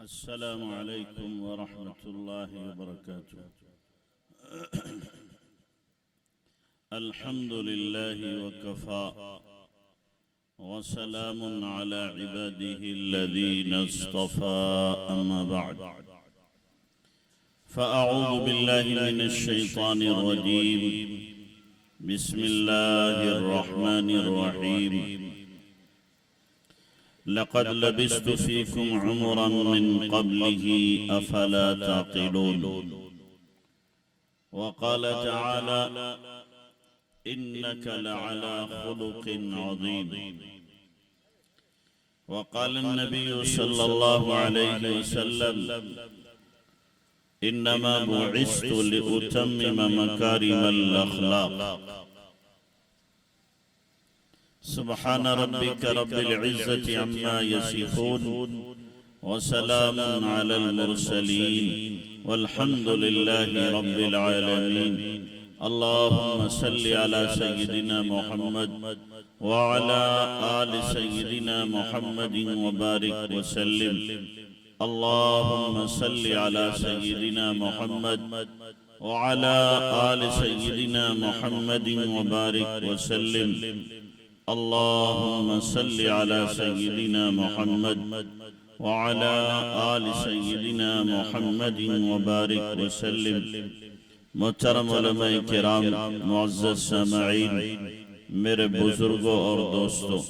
अस्सलामु अलैकुम व रहमतुल्लाहि व बरकातुहू। अल्हम्दुलिल्लाहि व कफ़ा व सलामुन अला इबादिहि अल्लज़ीना इस्तफ़ा अम्मा बअद। फ़अऊज़ु बिल्लाहि मिनश शैतानिर रजीम। बिस्मिल्लाहिर रहमानिर रहीम। लक़द लबिस्तु फ़ीकुम उमरन मिन क़ब्लिही अफ़ला ताक़िलून। वक़ाल तआला इन्नका लअला ख़ुलुक़िन अज़ीम। वक़ाल अन्नबिय्यु सल्लल्लाहु अलैहि वसल्लम इन्नमा बुइस्तु लिउतम्मिम मकारिमल अख़लाक़। सुब्हान रब्बिक रब्बिल इज़्ज़ति अम्मा यसिफ़ून व सलामुन अलल मुरसलीन वल्हम्दुलिल्लाहि रब्बिल आलमीन। अल्लाहुम्मा सल्लि अला सय्यिदिना मुहम्मद व अला आलि सय्यिदिना मुहम्मदिन व बारिक व सल्लिम। अल्लाहुम्मा सल्लि अला सय्यिदिना मुहम्मद व अला आलि सय्यिदिना मुहम्मदिन व बारिक व सल्लिम। अल्लाहुम्मा सल्लि अला सय्यिदिना मुहम्मद व अला आलि सय्यिदिना मुहम्मदिन व बारिक व सल्लिम। मोहतरम उलमाए किराम, मुअज़्ज़ज़ सामईन, मेरे बुजुर्गों और दोस्तों,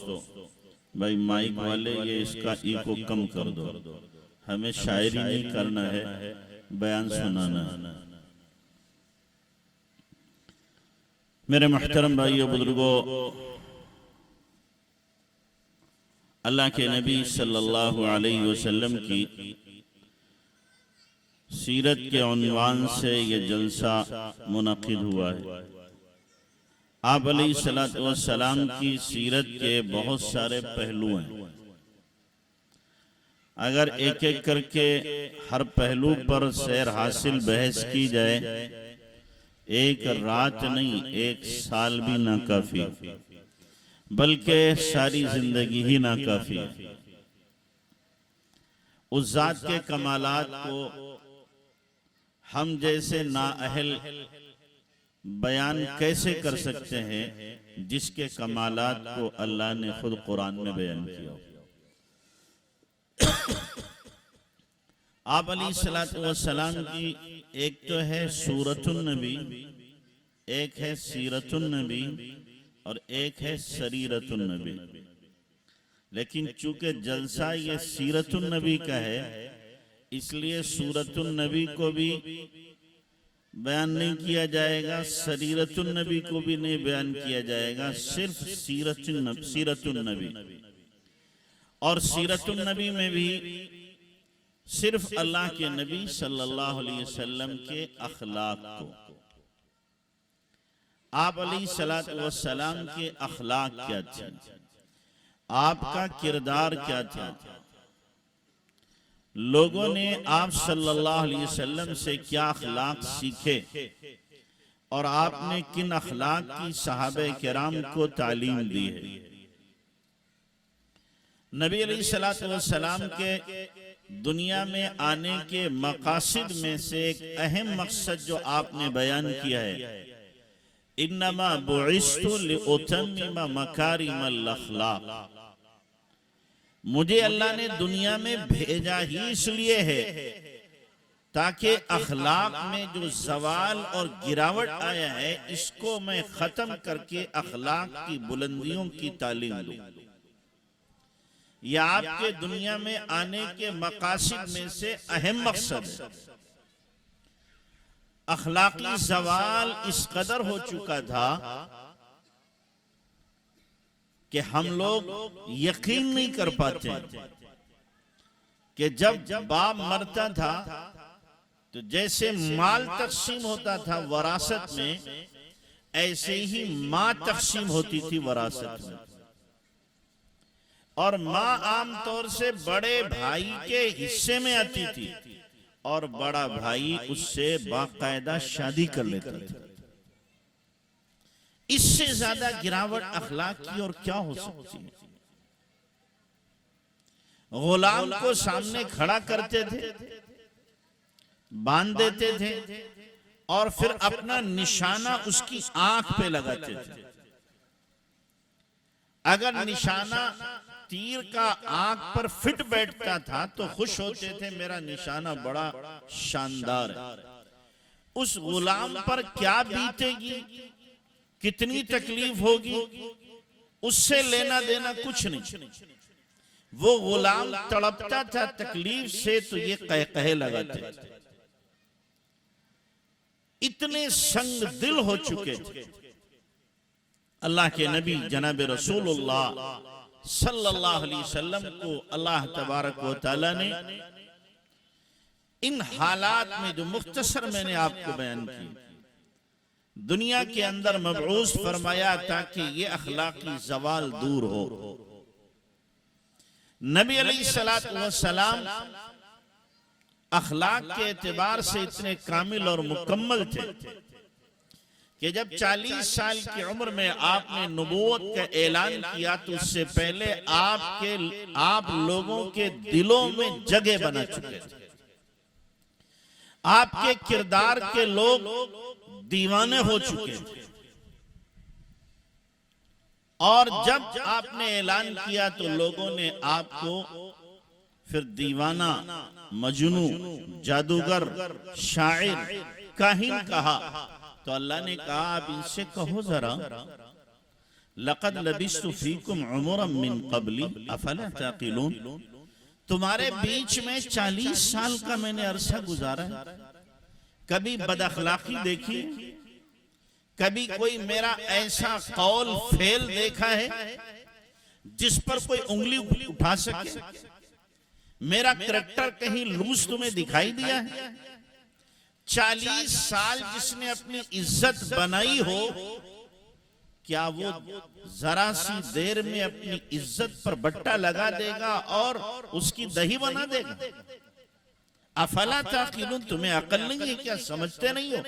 भाई माइक वाले ये इसका इको कम कर दो। हमें शायरी नहीं करना है, बयान सुनाना है। मेरे मुहतरम भाइयों बुजुर्गों, अल्लाह के नबी सल्लल्लाहु अलैहि वसल्लम की सीरत के उन्वान से ये जलसा मुनक़िद हुआ है। आप अलैहिस्सलातु वस्सलाम की सीरत के बहुत सारे पहलू हैं। अगर एक एक करके हर पहलू पर सैर हासिल बहस की जाए, एक रात नहीं एक साल भी ना काफी, बल्कि सारी जिंदगी ही ना काफी। उस जात के कमालात को हम जैसे नाअहल बयान कैसे कर सकते हैं, जिसके कमालात को अल्लाह ने खुद कुरान में बयान किया। आप अलैहिस्सलातु वस्सलाम की एक तो है सूरतुन नबी, एक है सीरतुन नबी और एक है सरीरतुन नबी। लेकिन चूंकि जलसा ये सीरतुन नबी का है, इसलिए सूरतुन नबी को भी बयान नहीं किया जाएगा, सरीरतुन नबी को भी नहीं बयान किया जाएगा, सिर्फ सीरतुन नबी। और सीरतुन नबी में भी सिर्फ अल्लाह के नबी सल्लल्लाहु अलैहि वसल्लम के अखलाक को, आप अलैहिस्सलातु वस्सलाम के अखलाक क्या थे, आपका किरदार क्या था, लोगों ने आप सल्लल्लाहु अलैहि वसल्लम से क्या अखलाक सीखे और आपने किन अखलाक की सहाबे किराम को तालीम दी है। नबी अलैहिस्सलातु वस्सलाम के दुनिया में आने के मकासिद में से एक अहम मकसद जो आपने बयान किया है, इन्नमा बुइस्तु लिउतम्मिम मकारिमल अखलाक। मुझे अल्लाह ने दुनिया में भेजा ही इसलिए है ताकि अखलाक में जो जवाल और गिरावट आया है, इसको मैं खत्म करके अखलाक की बुलंदियों की तालीम दूं। यह आपके दुनिया में आने के मकासिद में से अहम मकसद है। अखलाकी जवाल इस कदर हो चुका था कि हम लोग यकीन नहीं कर पाते कि जब बाप मरता था तो जैसे माल तकसीम होता था वरासत में, ऐसे ही माँ तकसीम होती थी वरासत में। और माँ आमतौर से बड़े भाई के हिस्से में आती थी और बड़ा भाई उससे बाकायदा शादी कर लेता था। इससे ज्यादा गिरावट अखलाक की और क्या हो सकती है। गुलाम को सामने खड़ा करते थे, बांध देते थे और फिर अपना निशाना उसकी आंख पे लगाते थे। अगर निशाना तीर का आंख पर फिट बैठता था तो खुश होते थे, मेरा निशाना बड़ा शानदार है। उस गुलाम पर क्या बीतेगी, कितनी तकलीफ होगी, उससे लेना देना कुछ नहीं। वो गुलाम तड़पता था तकलीफ से तो ये कहकहे लगाते थे। इतने संग दिल हो चुके थे। अल्लाह के नबी जनाब रसूलुल्लाह सल्लल्लाहु अलैहि वसल्लम को अल्लाह तबारक व तआला ने इन हालात में, जो मुख्तसर मैंने आपको बयान की, दुनिया के अंदर मबऊस फरमाया ताकि ये अखलाकी जवाल दूर हो। नबी अलैहिस्सलातु वस्सलाम अखलाक के एतबार से इतने कामिल और मुकम्मल थे कि जब 40 साल की उम्र में आपने नबूवत का ऐलान किया तो उससे पहले आप लोगों के दिलों में जगह बना चुके थे। आपके किरदार के लोग दीवाने हो चुके थे और जब आपने ऐलान किया तो लोगों ने आपको फिर दीवाना, मजनू, जादूगर, शायर, काहिन कहा। तो अल्लाह ने कहा आप इनसे कहो जरा, लक़द लबिस्तु फीकुम उमरम मिन क़ब्ली अफला ताक़िलून, तुम्हारे बीच में 40 साल का मैंने अरसा गुजारा है, कभी बदअखलाकी देखी, कभी कोई मेरा ऐसा कौल फेल देखा है जिस पर कोई उंगली उठा सके, मेरा करैक्टर कहीं लूज तुम्हें दिखाई दिया है? 40 साल जिसने अपनी इज्जत बनाई हो, क्या वो जरा सी देर में अपनी इज्जत पर बट्टा लगा देगा और उसकी दही बना देगा? अफला ताक़िलून, तुम्हें अकल नहीं है क्या, समझते नहीं हो?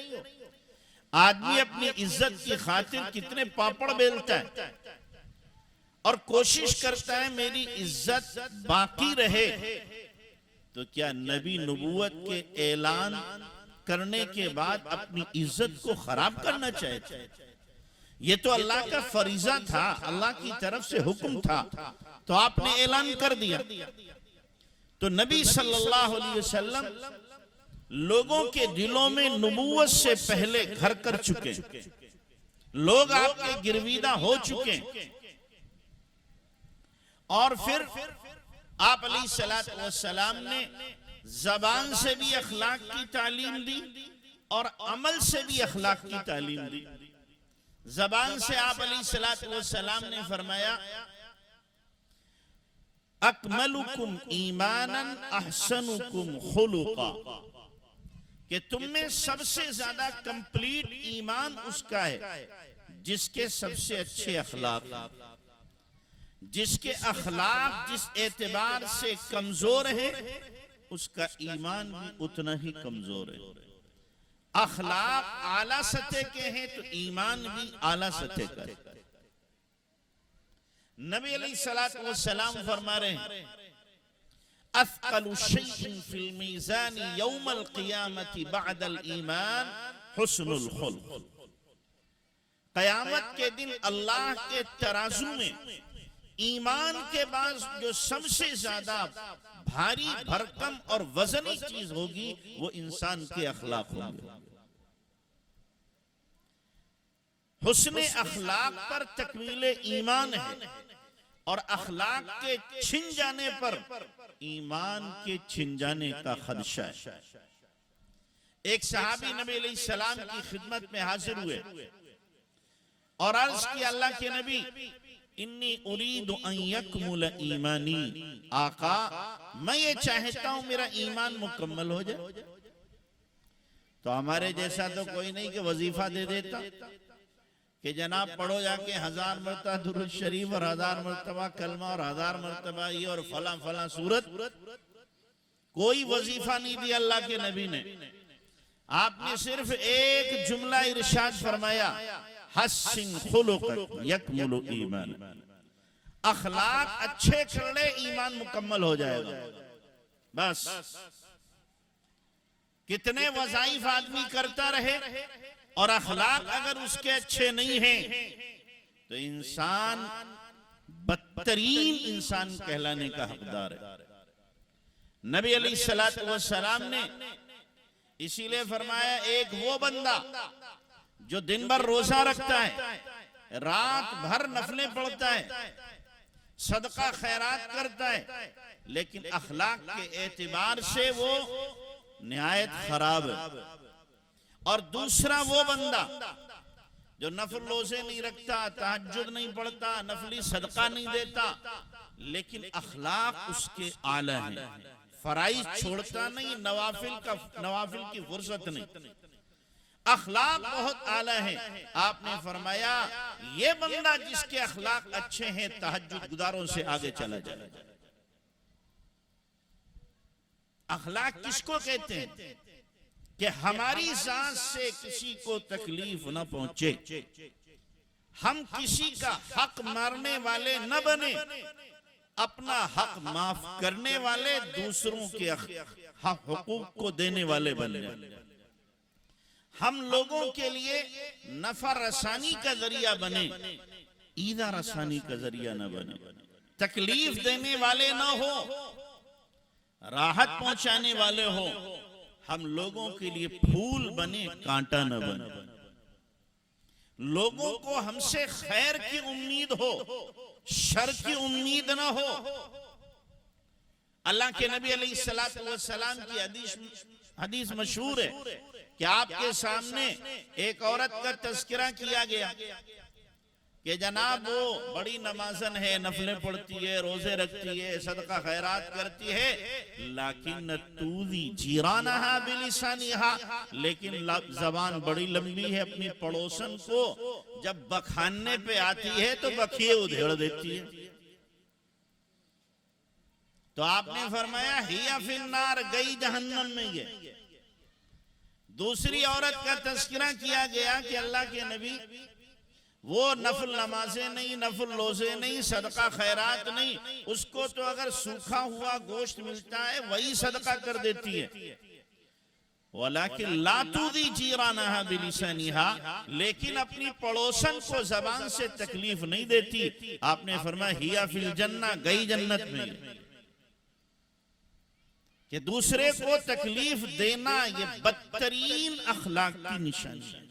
आदमी अपनी इज्जत की खातिर कितने पापड़ बेलता है और कोशिश करता है मेरी इज्जत बाकी रहे। तो क्या नबी नबूवत के ऐलान करने के बाद अपनी इज्जत को खराब करना चाहते? ये तो अल्लाह का फरीजा था, अल्लाह की तरफ से हुक्म था, तो आपने ऐलान कर दिया। तो नबी सल्लल्लाहु अलैहि वसल्लम लोगों के दिलों में नबूवत से पहले घर कर चुके, लोग आपके गिरविदा हो चुके, और फिर आप अलैहिस्सलातु वस्सलाम ने जबान से भी अखलाक की तालीम दी और अमल से भी अखलाक की तालीम दी। जबान से आप अलैहिस्सलातु वस्सलाम ने फरमाया अकमलुकुम ईमानन अहसनुकुम खुलुका, कि तुम में सबसे ज्यादा कंप्लीट ईमान उसका है जिसके सबसे अच्छे अखलाक, जिसके अखलाक जिस एतबार से कमजोर है उसका ईमान भी उतना ही कमजोर है। अखलाक आला सतह के हैं तो ईमान भी आला सतह का है। नबी अलैहिस्सलातु वस्सलाम फरमा रहे हैं अफ़क़लु शैइन फ़िल मीज़ान यौमल क़ियामति बअदल ईमान हुस्नुल खुल्क़, क़यामत के दिन अल्लाह के तराजू में ईमान के बाद जो सबसे ज्यादा भारी भरकम और वजनी चीज होगी वो इंसान के अखलाक होंगे। हुस्ने अखलाक पर तकमीले ईमान है और अखलाक के छिन जाने पर ईमान के छिन जाने का खदशा है। एक सहाबी नबी अलैहिस्सलाम की खिदमत में हाजिर हुए और अर्ज की अल्लाह के नबी इन्नी उरीदु अन यकमुल ईमानी, आका मैं ये चाहता हूं मेरा ईमान मुकम्मल हो जाए। तो हमारे जैसा तो कोई नहीं कि वजीफा दे देता कि जनाब पढ़ो जाके 1000 मरतबा दुरूद शरीफ और 1000 मरतबा कलमा और 1000 मरतबा ये और फला फला सूरत। कोई वजीफा नहीं दिया अल्लाह के नबी ने। आपने सिर्फ एक जुमला इरशाद फरमाया हस्सिन खुलुक़क यकमुलु ईमान, अखलाक अच्छे कर ले, ईमान मुकम्मल हो जाएगा। बस कितने वज़ाइफ आदमी करता रहे और अखलाक अगर उसके अच्छे नहीं हैं तो इंसान बदतरीन इंसान कहलाने का हकदार है। नबी अलैहिस्सलातु वस्सलाम ने इसीलिए फरमाया, एक वो बंदा जो दिन भर रोजा रखता है, रात भर नफलें पढ़ता है, सदका खैरात करता है, लेकिन अखलाक के एतबार से वो निहायत खराब है। और दूसरा वो बंदा जो नफल रोजे नहीं रखता, तहज्जुद नहीं पढ़ता, नफली सदका नहीं देता, लेकिन अखलाक उसके आला है, फराइज छोड़ता नहीं, नवाफिल की फुर्सत नहीं, अखलाक बहुत आला है। आपने फरमाया ये बंदा जिसके अखलाक अच्छे हैं तहज्जुद गुजारों से आगे चला जाए। अखलाक किसको कहते हैं कि हमारी जात से किसी को तकलीफ न पहुंचे, हम किसी का हक मारने वाले न बने, अपना हक माफ करने वाले, दूसरों के हक हुकूक को देने वाले बन जाए, हम लोगों के लिए नफा रसानी का जरिया बने, ईदा रसानी का जरिया न बने, तकलीफ देने वाले न हो, राहत पहुंचाने वाले हो, हम लोगों के लिए फूल बने, कांटा न बने, लोगों को हमसे खैर की उम्मीद हो, शर की उम्मीद न हो। अल्लाह के नबी अलैहिस्सलातु वस्सलाम की हदीस मशहूर है कि आपके सामने एक औरत का तज़किरा किया गया कि जनाब वो बड़ी नमाज़न है, नफलें पढ़ती है, रोजे रखती है, सदका खैरात करती है, लाकिन तूज़ी जीरानहा बिलिसानिहा, लेकिन जबान बड़ी लंबी है, अपनी पड़ोसन को जब बखानने पे आती है तो बखिए उधेड़ देती है। तो आपने फरमाया हिया फिन्नार, गई जहन्नम में ये। दूसरी औरत का तज़किरा किया गया कि अल्लाह के नबी वो नफल नमाजें नहीं, नफल रोजे नहीं, सदका खैरात नहीं, उसको तो अगर सूखा हुआ गोश्त मिलता है वही सदका कर देती है, वलाकिन ला तुदी जीरानहा बिलिसानिहा, लेकिन अपनी पड़ोसन को जबान से तकलीफ नहीं देती। आपने फरमाया हिया फिल जन्नह, गई जन्नत में। कि दूसरे को तकलीफ देना ये बदतरीन अखलाक की निशानी है।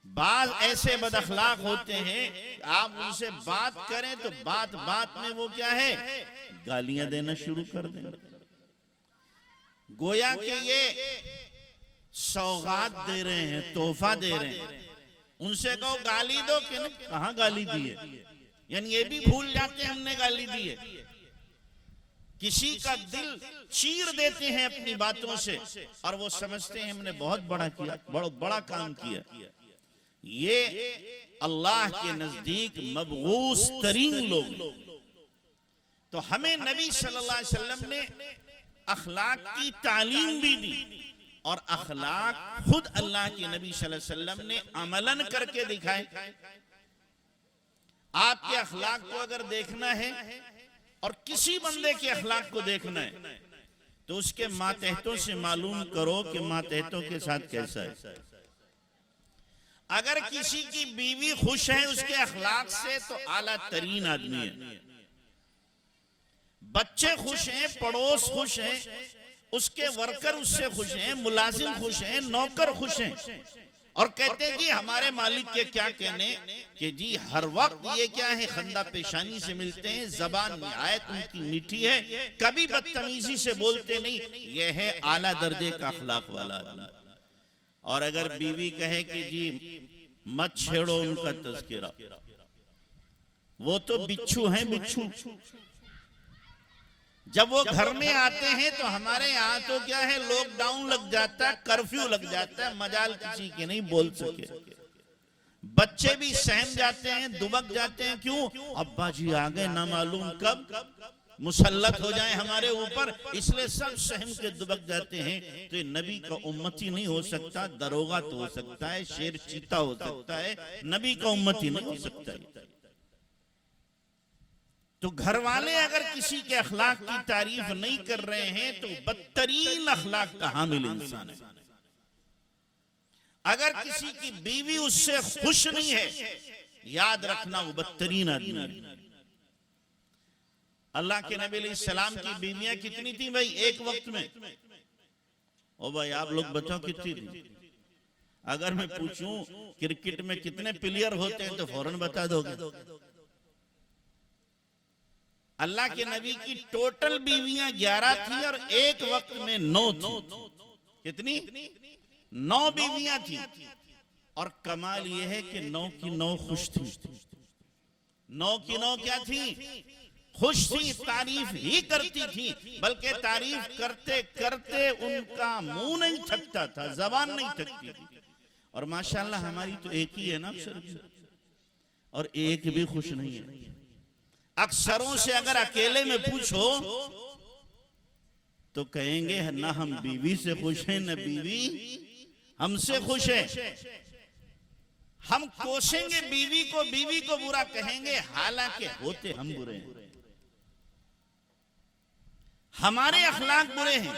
बाज ऐसे बद अखलाक होते हैं आप उनसे बात करें तो बात बात में वो क्या है, गालियां देना शुरू कर दें, गोया कि ये सौगात दे रहे हैं, तोहफा दे रहे हैं। उनसे कहो गाली दो कि नहीं, कहां गाली दी है, यानी ये भी भूल जाते हैं हमने गाली दी है। किसी का दिल चीर देते हैं अपनी बातों से और वो समझते हैं हमने बहुत बड़ा किया, बहुत बड़ा काम किया। ये अल्लाह के नजदीक मबगूस तरीन लोग। तो हमें नबी सल्लल्लाहु अलैहि वसल्लम ने अखलाक की तालीम भी दी और अखलाक खुद अल्लाह के नबी सल्लल्लाहु अलैहि वसल्लम ने अमलन करके दिखाए। आपके अखलाक को अगर देखना है और किसी बंदे के अखलाक को देखना है तो उसके मातहतों से मालूम करो कि मातहतों के साथ कैसा है। अगर किसी की बीवी खुश है उसके अखलाक से तो आला तरीन आदमी है, बच्चे खुश हैं, पड़ोस खुश हैं, उसके वर्कर उससे खुश हैं, मुलाजिम खुश हैं, नौकर खुश हैं, और कहते हैं जी हमारे मालिक के क्या कहने कि जी हर वक्त ये क्या है, खंदा पेशानी से मिलते हैं, जबान निहायत उनकी मीठी है, कभी बदतमीजी से बोलते नहीं, ये है आला दर्जे का अखलाक वाला आदमी। और अगर बीवी कहे कि जी मत छेड़ो उनका तज़किरा, वो तो बिच्छू हैं, बिच्छू। जब वो घर में आते हैं तो हमारे यहाँ तो क्या है, लॉकडाउन लग जाता है, कर्फ्यू लग जाता है, मजाल किसी के नहीं बोल सके। बच्चे भी सहम जाते हैं, दुबक जाते हैं, क्यों, अब्बा जी आ गए, ना मालूम कब मुसल्लत हो जाए हमारे ऊपर, इसलिए सब सहम के दुबक जाते हैं। तो ये नबी का उम्मती नहीं हो सकता, दरोगा तो हो सकता है, शेर चीता हो सकता है, नबी का उम्मती नहीं हो सकता। तो घर वाले अगर किसी के अखलाक की तारीफ नहीं कर रहे हैं तो बदतरीन अखलाक का हामिल इंसान है। अगर किसी की बीवी उससे खुश नहीं है, याद रखना वो बदतरीन आदमी है। अल्लाह के नबी अलैहिस्सलाम की बीवियां कितनी थी भाई एक वक्त में? ओ भाई आप लोग बताओ कितनी थी? अगर मैं पूछूं क्रिकेट में कितने प्लेयर होते हैं तो फौरन बता दोगे। अल्लाह के नबी की टोटल बीवियां 11 थी और एक वक्त में 9 थी। कितनी? 9 बीवियां थी। और कमाल यह है कि 9 की 9 खुश थी। 9 की 9 क्या थी? खुश थी, तारीफ ही करती थी, बल्कि तारीफ करते करते उनका मुंह नहीं थकता था, जबान नहीं थकती थी। और माशाल्लाह हमारी तो एक ही है ना अक्सर, और एक भी खुश नहीं है। अक्सरों से अगर अकेले में पूछो तो कहेंगे ना हम बीवी से खुश हैं, न बीवी हमसे खुश है। हम कोसेंगे बीवी को बुरा कहेंगे, हालांकि होते हम बुरे हैं। हमारे अखलाक बुरे हैं,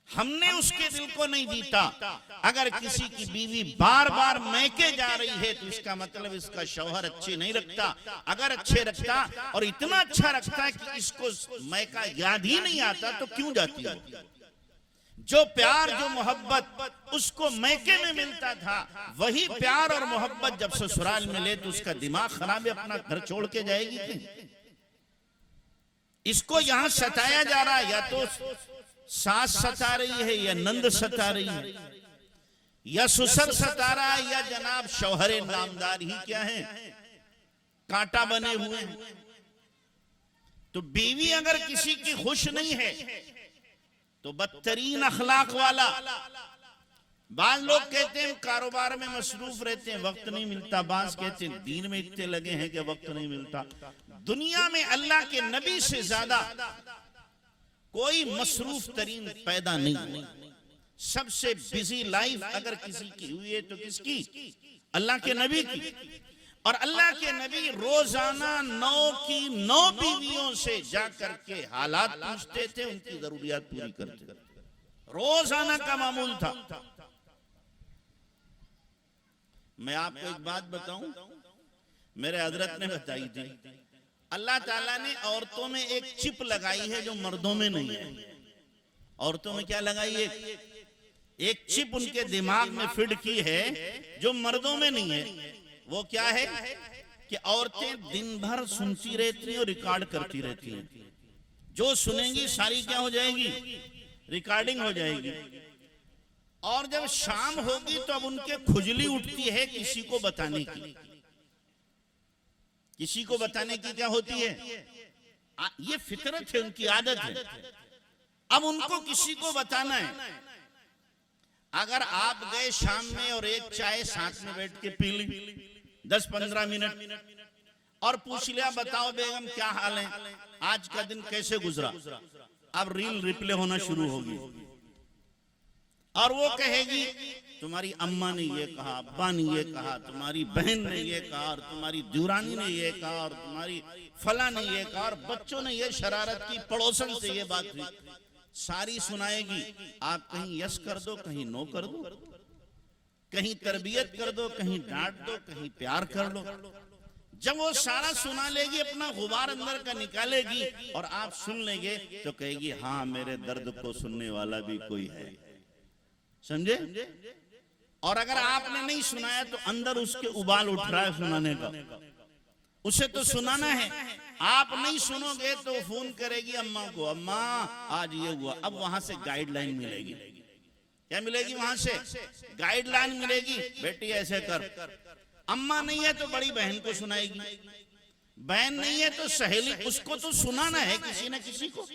हमने उसके दिल को नहीं जीता। अगर किसी की बीवी बार बार मैके जा रही है तो इसका मतलब इसका शौहर अच्छे नहीं रखता। अगर अच्छे रखता और इतना अच्छा रखता है कि इसको मैका याद ही नहीं आता तो क्यों जाती है? जो प्यार जो मोहब्बत उसको मैके में मिलता था, वही प्यार और मोहब्बत जब ससुराल में ले तो उसका दिमाग खराब है, अपना घर छोड़ के जाएगी कि? इसको यहां सताया जा रहा है, या तो सास सता रही है, या नंद सता रही है, या ससुर सता रहा है, या जनाब शौहरे नामदार ही क्या है, कांटा बने हुए हैं। तो बीवी अगर किसी की खुश नहीं है तो बदतरीन अखलाक वाला। बाज लोग कहते हैं कारोबार में मसरूफ रहते हैं, वक्त नहीं मिलता। बाज कहते हैं दीन में इतने लगे हैं कि वक्त नहीं मिलता। दुनिया में अल्लाह के नबी से ज्यादा कोई मसरूफ तरीन पैदा नहीं। सबसे बिजी लाइफ अगर किसी की हुई है तो किसकी? अल्लाह के नबी की। और अल्लाह के नबी रोजाना 9 की 9 बीवियों से जाकर के हालात पूछते थे, उनकी जरूरियात पूरी करते थे। रोजाना का मामूल था। मैं आपको एक बात बताऊं, मेरे हजरत ने बताई थी। अल्लाह ताला ने औरतों में एक चिप लगाई है जो मर्दों में नहीं है। औरतों में क्या लगाई है? एक चिप उनके दिमाग में फिट की है जो मर्दों में नहीं है। वो क्या है कि औरतें दिन भर सुनती रहती हैं और रिकॉर्ड करती रहती हैं। जो सुनेंगी सारी क्या हो जाएगी? रिकॉर्डिंग हो जाएगी। और जब शाम होगी तो अब उनके खुजली उठती है किसी को बताने की। किसी को बताने की क्या होती है? ये फितरत है, उनकी आदत है। अब उनको किसी को बताना है। अगर आप गए शाम में और एक चाय साथ में बैठ के पी ली 10-15 मिनट और पूछ लिया, बताओ बेगम क्या हाल है, आज का दिन कैसे गुजरा? अब रील रिप्ले होना शुरू होगी और वो कहेगी तुम्हारी अम्मा ने ये कहा, अब्बा ने ये कहा, तुम्हारी बहन ने ये कहा, और तुम्हारी दुरानी ने ये कहा, और तुम्हारी फला ने ये कहा, और बच्चों ने ये शरारत की, पड़ोसन से ये बात हुई। सारी सुनाएगी। आप कहीं यस कर दो, कहीं नो कर दो, कहीं तरबियत कर दो, कहीं डांट दो, कहीं प्यार कर लो। जब वो सारा सुना लेगी, अपना गुबार अंदर का निकालेगी और आप सुन लेंगे तो कहेगी हाँ मेरे दर्द को सुनने वाला भी कोई है। समझे? और अगर आपने नहीं सुनाया तो अंदर उसके उबाल उठ रहा है सुनाने का, उसे तो सुनाना है। आप नहीं सुनोगे तो फोन करेगी अम्मा को, अम्मा आज ये हुआ। अब वहां से गाइडलाइन मिलेगी। क्या मिलेगी? वहां से गाइडलाइन मिलेगी, बेटी ऐसे कर। अम्मा नहीं है तो बड़ी बहन को सुनाएगी, बहन नहीं है तो सहेली, उसको तो सुनाना है किसी न किसी को।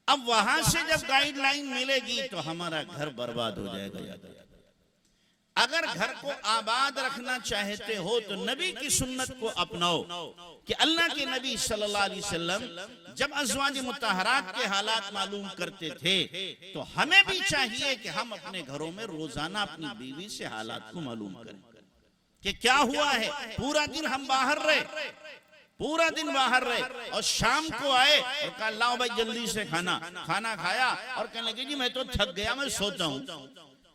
अब वहां से जब गाइडलाइन मिलेगी तो हमारा घर बर्बाद हो जाएगा। अगर घर को आबाद रखना चाहते हो तो नबी की सुन्नत को अपनाओ कि अल्लाह के नबी सल्लल्लाहु अलैहि वसल्लम जब अज़वाज मुतहरात के हालात मालूम करते थे तो हमें भी चाहिए कि हम अपने घरों में रोजाना अपनी बीवी से हालात को मालूम करें कि क्या हुआ है। पूरा दिन हम बाहर रहे, पूरा दिन बाहर रहे और शाम को आए और कहा लाओ भाई जल्दी से खाना खाया और कहने लगे जी मैं तो थक गया, मैं सोता हूँ।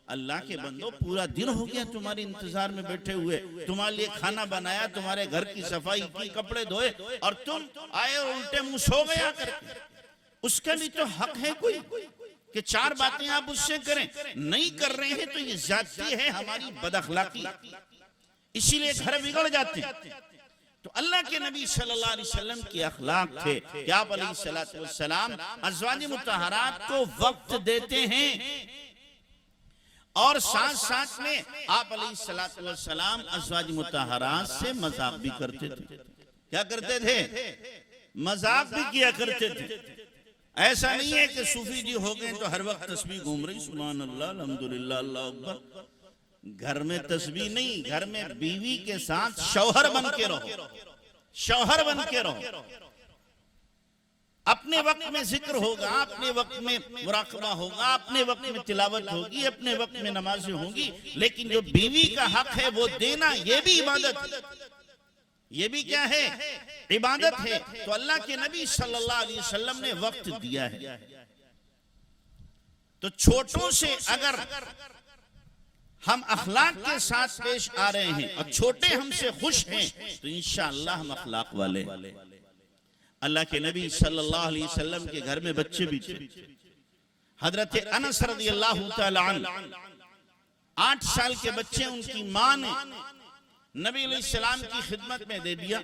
अल्लाह के बंदो, पूरा दिन हो गया तुम्हारे इंतजार में बैठे हुए, तुम्हारे लिए खाना बनाया, तुम्हारे घर की सफाई की, कपड़े धोए, और तुम आए और उल्टे मुंह सो गया करके। उसका भी तो हक है कोई कि चार बातें आप उससे करें। नहीं कर रहे हैं तो ये ज्यादती है, हमारी बदअखलाकी, इसीलिए घर बिगड़ जाते हैं। तो अल्लाह के नबी सल्लल्लाहु अलैहि वसल्लम के अखलाक थे कि आप अलैहिस्सलातु वस्सलाम अज़वाज मुतहरात को वक्त देते हैं और साथ साथ में आप अलैहिस्सलातु वस्सलाम अज़वाज मुतहरात से मजाक भी करते थे। क्या करते थे? मजाक भी किया करते थे। ऐसा नहीं है कि सूफी जी हो गए तो हर वक्त तस्बीह घूम रही, सुभान अल्लाह, अल्हम्दुलिल्लाह, अल्लाह अकबर। घर में तस्बीह नहीं, घर में बीवी के साथ शौहर बन के रहो, शौहर बन के रहो। अपने वक्त में जिक्र होगा, अपने वक्त में मुराकबा होगा, अपने वक्त में तिलावत होगी, अपने वक्त में नमाजें होंगी, लेकिन जो बीवी का हक है वो देना, ये भी इबादत है। ये भी क्या है? इबादत है। तो अल्लाह के नबी सल्लल्लाहु अलैहि वसल्लम ने वक्त दिया है। तो छोटों से अगर हम अखलाक के साथ पेश आ रहे हैं और छोटे हमसे खुश हैं तो इंशाअल्लाह हम अखलाक वाले। अल्लाह के नबी सल्लल्लाहु अलैहि वसल्लम के घर में बच्चे भी थे। हजरत अनस रज़ियल्लाहु तआला अन्हु 8 साल के बच्चे उनकी मां ने नबी अलैहिस्सलाम की खिदमत में दे दिया।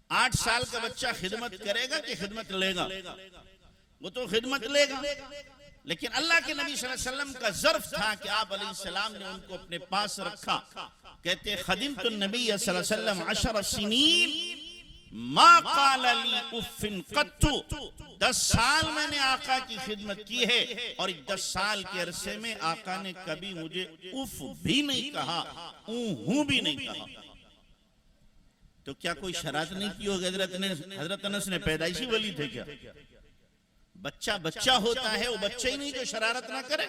8 साल का बच्चा खिदमत करेगा कि खिदमत लेगा? वो तो खिदमत लेगा, लेकिन अल्लाह के नबी सल्लल्लाहु अलैहि वसल्लम का ज़र्फ था कि आप अलैहिस्सलाम ने उनको अपने पास रखा। कहते खदिमतु नबी सल्लल्लाहु अलैहि वसल्लम 10 सीनीन मा क़ाल ली उफ़्फ़िन क़त्तु। 10 साल मैंने आका की खिदमत की है और 10 साल के अरसे में आका ने कभी मुझे उफ भी नहीं कहा, ऊहू भी नहीं कहा। तो क्या कोई शरारत नहीं की होगी? हजरत अनस ने पैदाइशी वली थे क्या? बच्चा बच्चा होता है, वो बच्चा ही नहीं जो शरारत ना करे।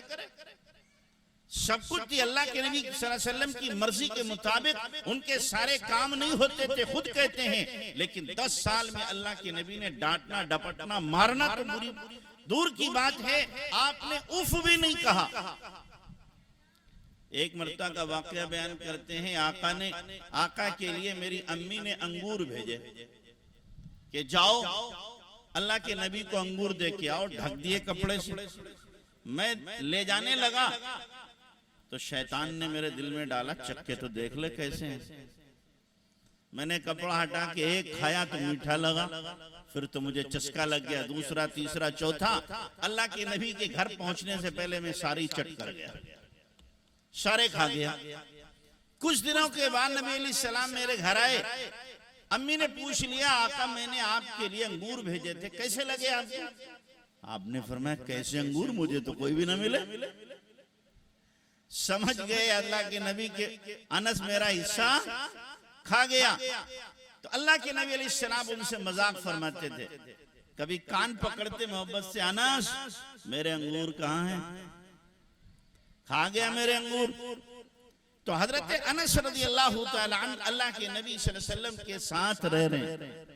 सब कुछ अल्लाह के नबी सल्लल्लाहु अलैहि वसल्लम की मर्जी के मुताबिक, उनके सारे काम नहीं होते थे, खुद कहते हैं। लेकिन 10 साल में अल्लाह के नबी ने डांटना, डपटना, मारना तो बुरी दूर की बात है, आपने उफ भी नहीं कहा। एक मर्तबा का वाकया बयान करते हैं, आका के लिए मेरी अम्मी ने अंगूर भेजे कि जाओ अल्लाह के नबी को अंगूर दे के आओ। ढक दिए कपड़े से। मैं ले जाने लगा तो शैतान ने मेरे दिल में डाला, चक्के तो देख ले कैसे हैं। मैंने कपड़ा हटा के एक खाया तो मीठा लगा, फिर तो मुझे चस्का लग गया, दूसरा, तीसरा, चौथा। अल्लाह के नबी के घर पहुंचने से पहले मैं सारी चट कर गया, सारे खा गया। कुछ दिनों के बाद नबी अलैहिस्सलाम मेरे घर आए। अम्मी ने पूछ लिया, आका मैंने आपके लिए अंगूर भेजे थे, कैसे लगे आपको? आपने फरमाया कैसे अंगूर, मुझे तो कोई भी ना मिले। समझ गए अल्लाह के नबी के अनस मेरा हिस्सा खा गया। तो अल्लाह के नबी अलैहिस्सलाम उनसे मजाक फरमाते थे, कभी कान पकड़ते मोहब्बत से, अनस मेरे अंगूर कहाँ हैं? खा गया मेरे अंगूर। तो हजरत अनस रज़ियल्लाहु तआला अन्हु अल्लाह के नबी सल्लल्लाहु अलैहि वसल्लम के साथ रह रहे हैं।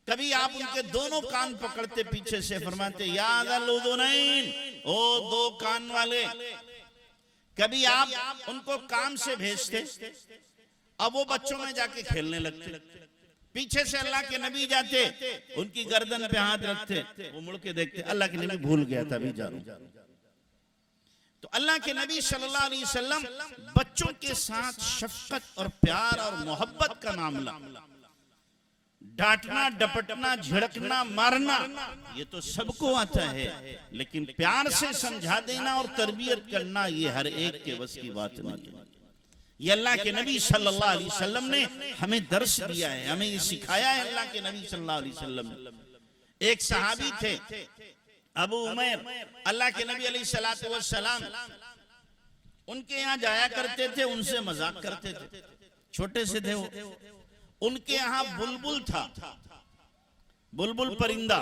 कभी आप उनके दोनों कान पकड़ते पीछे से फरमाते, या ज़ल उज़ुनैन, ओ 2 कान वाले। कभी आप उनको काम से भेजते, अब वो बच्चों में जाके खेलने लगते। पीछे से अल्लाह के नबी जाते, उनकी गर्दन पे हाथ रखते, वो मुड़ के देखते, अल्लाह के नबी भूल गया था, अभी जा रहा हूं। तो अल्लाह के नबी सल्लल्लाहु अलैहि वसल्लम बच्चों के साथ शफकत और प्यार और मोहब्बत का मामला, डांटना, डपटना, झिड़कना, मारना, ये तो सबको आता है, लेकिन प्यार से समझा देना और तरबियत करना ये हर एक के बस की बात नहीं है। ये अल्लाह के नबी सल्लल्लाहु अलैहि वसल्लम ने हमें दर्श दिया है, हमें ये सिखाया है अल्लाह के नबी सल्लल्लाहु अलैहि वसल्लम। एक सहाबी थे अबू उमैर, अल्लाह के नबी अलैहिस्सलातु वस्सलाम उनके यहाँ जाया करते थे, उनसे मजाक करते थे। छोटे से थे वो, उनके यहाँ बुलबुल था, बुलबुल परिंदा,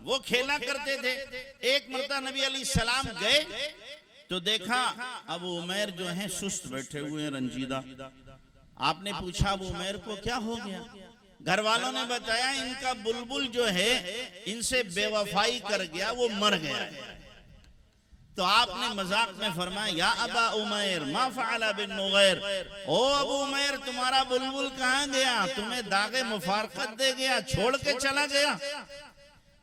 वो खेला करते थे। एक मर्तबा नबी अलैहिस्सलाम गए तो देखा अबू उमैर जो हैं सुस्त बैठे हुए हैं, रंजीदा। आपने पूछा अबू उमैर को क्या हो गया? घर वालों ने बताया इनका बुलबुल जो है इनसे बेवफाई कर गया, वो मर गया है। तो आपने मजाक में फरमाया या अबा उमैर मा फ़अला बिन नुगैर, ओ अबू उमैर तुम्हारा बुलबुल कहाँ गया? तुम्हें दागे मुफारकत दे गया, छोड़ के चला गया।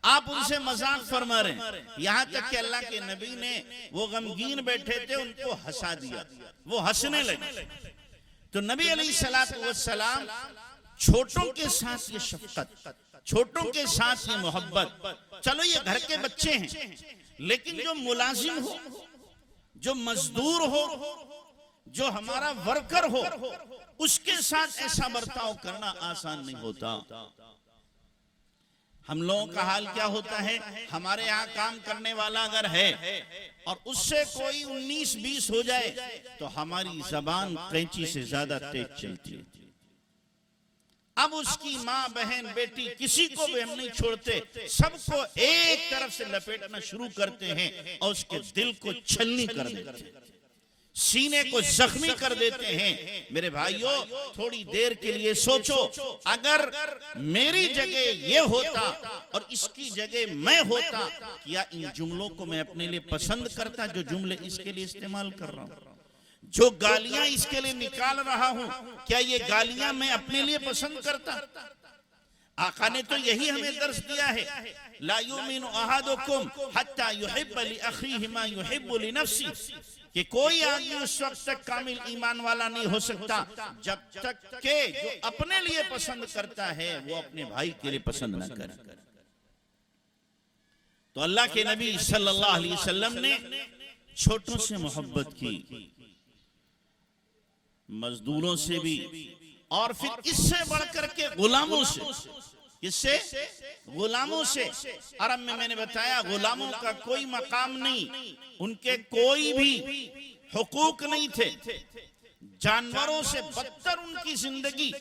आप उनसे मजाक फरमा रहे हैं। यहाँ तक कि अल्लाह के नबी ने, वो गमगीन बैठे थे, उनको हंसा दिया, वो हंसने लगे। तो नबी अलैहिस्सलातु वस्सलाम छोटों के साथ ये शफकत, छोटों के साथ ये मोहब्बत, चलो ये घर के बच्चे हैं, लेकिन जो मुलाजिम हो, जो मजदूर हो, जो हमारा वर्कर हो, उसके साथ ऐसा बर्ताव करना आसान नहीं होता। हम लोगों का हाल क्या होता है, हमारे यहाँ काम करने वाला अगर है और उससे कोई 19-20 हो जाए तो हमारी जबान कैंची से ज्यादा तेज चलती है। अब उसकी माँ बहन बेटी किसी को भी हम नहीं छोड़ते, सबको एक तरफ से लपेटना शुरू करते हैं और उसके दिल को छलनी कर देते हैं, सीने को जख्मी कर देते हैं। मेरे भाइयों, थोड़ी देर के लिए सोचो, अगर मेरी जगह ये होता और इसकी जगह मैं होता, क्या इन जुमलों को मैं अपने लिए पसंद करता जो जुमले इसके लिए इस्तेमाल कर रहा हूं, जो गालियां इसके लिए निकाल रहा हूं, क्या ये गालियां मैं अपने लिए पसंद करता? आका ने तो यही हमें दर्श दिया है, ला युमिनु अहादुकुम हत्ता युहिब्ब लि अखीहि मा युहिब्बु लि नफ्सी, कि कोई आदमी उस वक्त तक कामिल ईमान वाला नहीं हो सकता जब तक के जो अपने लिए पसंद करता है वो अपने भाई के लिए पसंद ना करे। तो अल्लाह के नबी सल्लल्लाहु अलैहि वसल्लम ने छोटों से मोहब्बत की, मजदूरों से भी, और फिर इससे बढ़कर के गुलामों से। किससे? गुलामों से। अरब में मैंने बताया गुलामों का कोई मकाम नहीं, उनके कोई भी हुकूक नहीं थे, जानवरों से बदतर उनकी जिंदगी।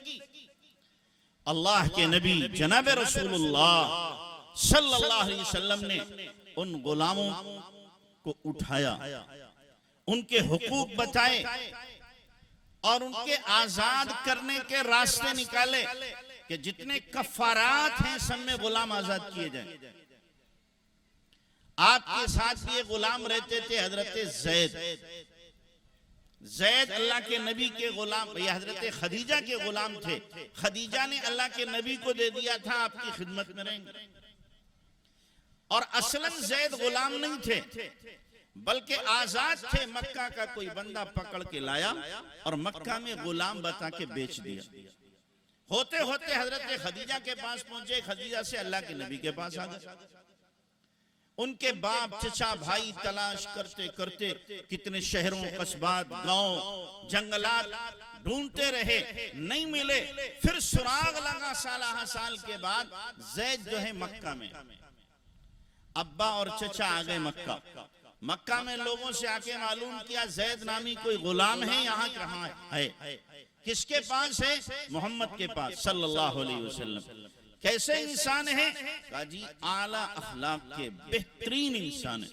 अल्लाह के नबी जनाब रसूलुल्लाह सल्लल्लाहु अलैहि वसल्लम ने उन गुलामों को उठाया, उनके हुकूक बताए और उनके आजाद करने के रास्ते निकाले कि जितने कफारात हैं सब में गुलाम आजाद किए जाएं। आपके साथ भी गुलाम रहते थे हजरत ज़ैद। ज़ैद अल्लाह के नबी के गुलाम, ये हजरत खदीजा के गुलाम थे। खदीजा ने अल्लाह के नबी को दे दिया था आपकी खिदमत में रहेंगे। और असलन ज़ैद गुलाम नहीं थे बल्कि आजाद थे। मक्का का कोई बंदा पकड़ के लाया और मक्का में गुलाम बता के बेच दिया। होते होते हजरत खदीजा के पास पहुंचे, खदीजा से अल्लाह के नबी के पास आ गए। उनके बाप चचा भाई तलाश करते करते कितने शहरों, कस्बात, गांव, जंगलात ढूंढते रहे, नहीं मिले। फिर सुराग लगा साल के बाद ज़ैद जो है मक्का में। अब्बा और चचा आ गए मक्का। मक्का में लोगों से आके मालूम किया ज़ैद नामी कोई गुलाम है, यहाँ कहाँ है? किसके पास है? मोहम्मद के पास सल्लल्लाहु अलैहि वसल्लम। कैसे इंसान है? कहा जी आला अखलाक के बेहतरीन इंसान है।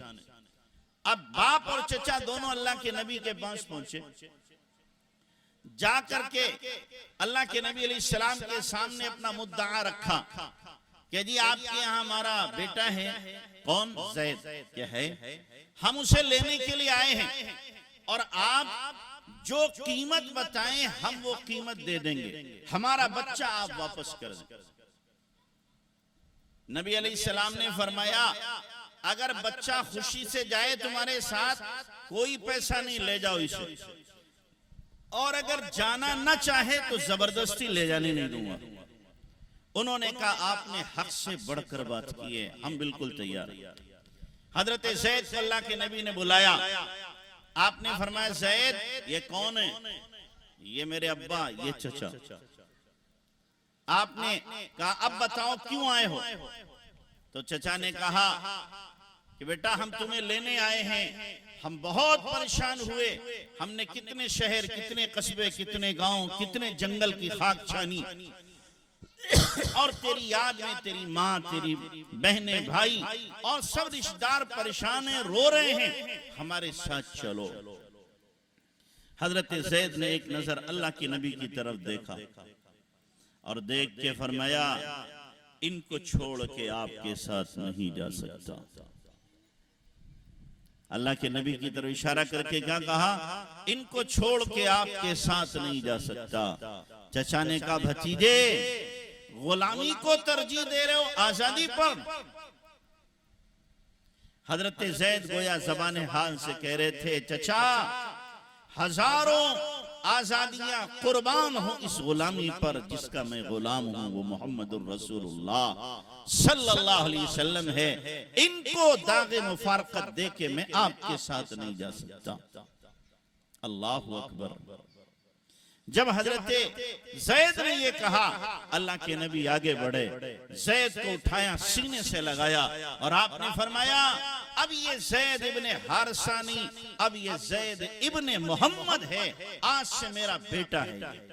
अब बाप और चचा दोनों अल्लाह के नबी के पास पहुंचे। जाकर के अल्लाह के नबी अलैहिस्सलाम के सामने अपना मुद्दा रखा कि जी आपके यहाँ हमारा बेटा है। कौन? ज़ैद। क्या है? हम उसे लेने के लिए आए हैं और आप जो कीमत बताएं हम वो कीमत दे देंगे, हमारा बच्चा आप वापस कर दें। नबी अलैहिस्सलाम ने फरमाया अगर बच्चा खुशी से जाए तुम्हारे साथ, कोई पैसा नहीं, ले जाओ इसे, और अगर जाना न चाहे तो जबरदस्ती ले जाने नहीं दूंगा। उन्होंने कहा आपने हक से बढ़कर बात की है, हम बिल्कुल तैयार। हजरत ज़ैद को अल्लाह के नबी ने बुलाया। आपने फरमाया ज़ैद ये कौन है? ये मेरे अब्बा, ये चचा। आपने कहा अब बताओ क्यों आए हो? तो चचा ने कहा कि बेटा हम तुम्हें लेने आए हैं, हम बहुत परेशान हुए, हमने कितने शहर, कितने कस्बे, कितने गांव, कितने जंगल की खाक छानी और तेरी याद में तेरी माँ, तेरी बहनें, भाई और सब रिश्तेदार परेशान हैं, रो रहे हैं, हमारे साथ चलो। हजरत ज़ैद ने एक नजर अल्लाह के नबी की तरफ देखा और देख के फरमाया, इनको छोड़ के आपके साथ नहीं जा सकता। अल्लाह के नबी की तरफ इशारा करके क्या कहा, इनको छोड़ के आपके साथ नहीं जा सकता। चचा ने कहा, भतीजे गुलामी को तरजीह दे रहे हो आजादी पर? हजरत ज़ैद गोया ज़बान हाल से कह रहे थे, चचा हजारों आजादियां कुर्बान हो इस गुलामी पर जिसका मैं गुलाम हूं, वो मोहम्मदुर रसूलुल्लाह सल्लल्लाहु अलैहि वसल्लम है। इनको दागे मुफारकत दे के मैं आपके साथ नहीं जा सकता। अल्लाहु अकबर। जब हजरत ज़ैद ने ये कहा, अल्लाह के नबी आगे बढ़े, ज़ैद को उठाया, सीने से लगाया और आपने फरमाया, अब ये ज़ैद इब्ने हारसानी, अब ये ज़ैद इब्ने मोहम्मद है, आज से मेरा बेटा है।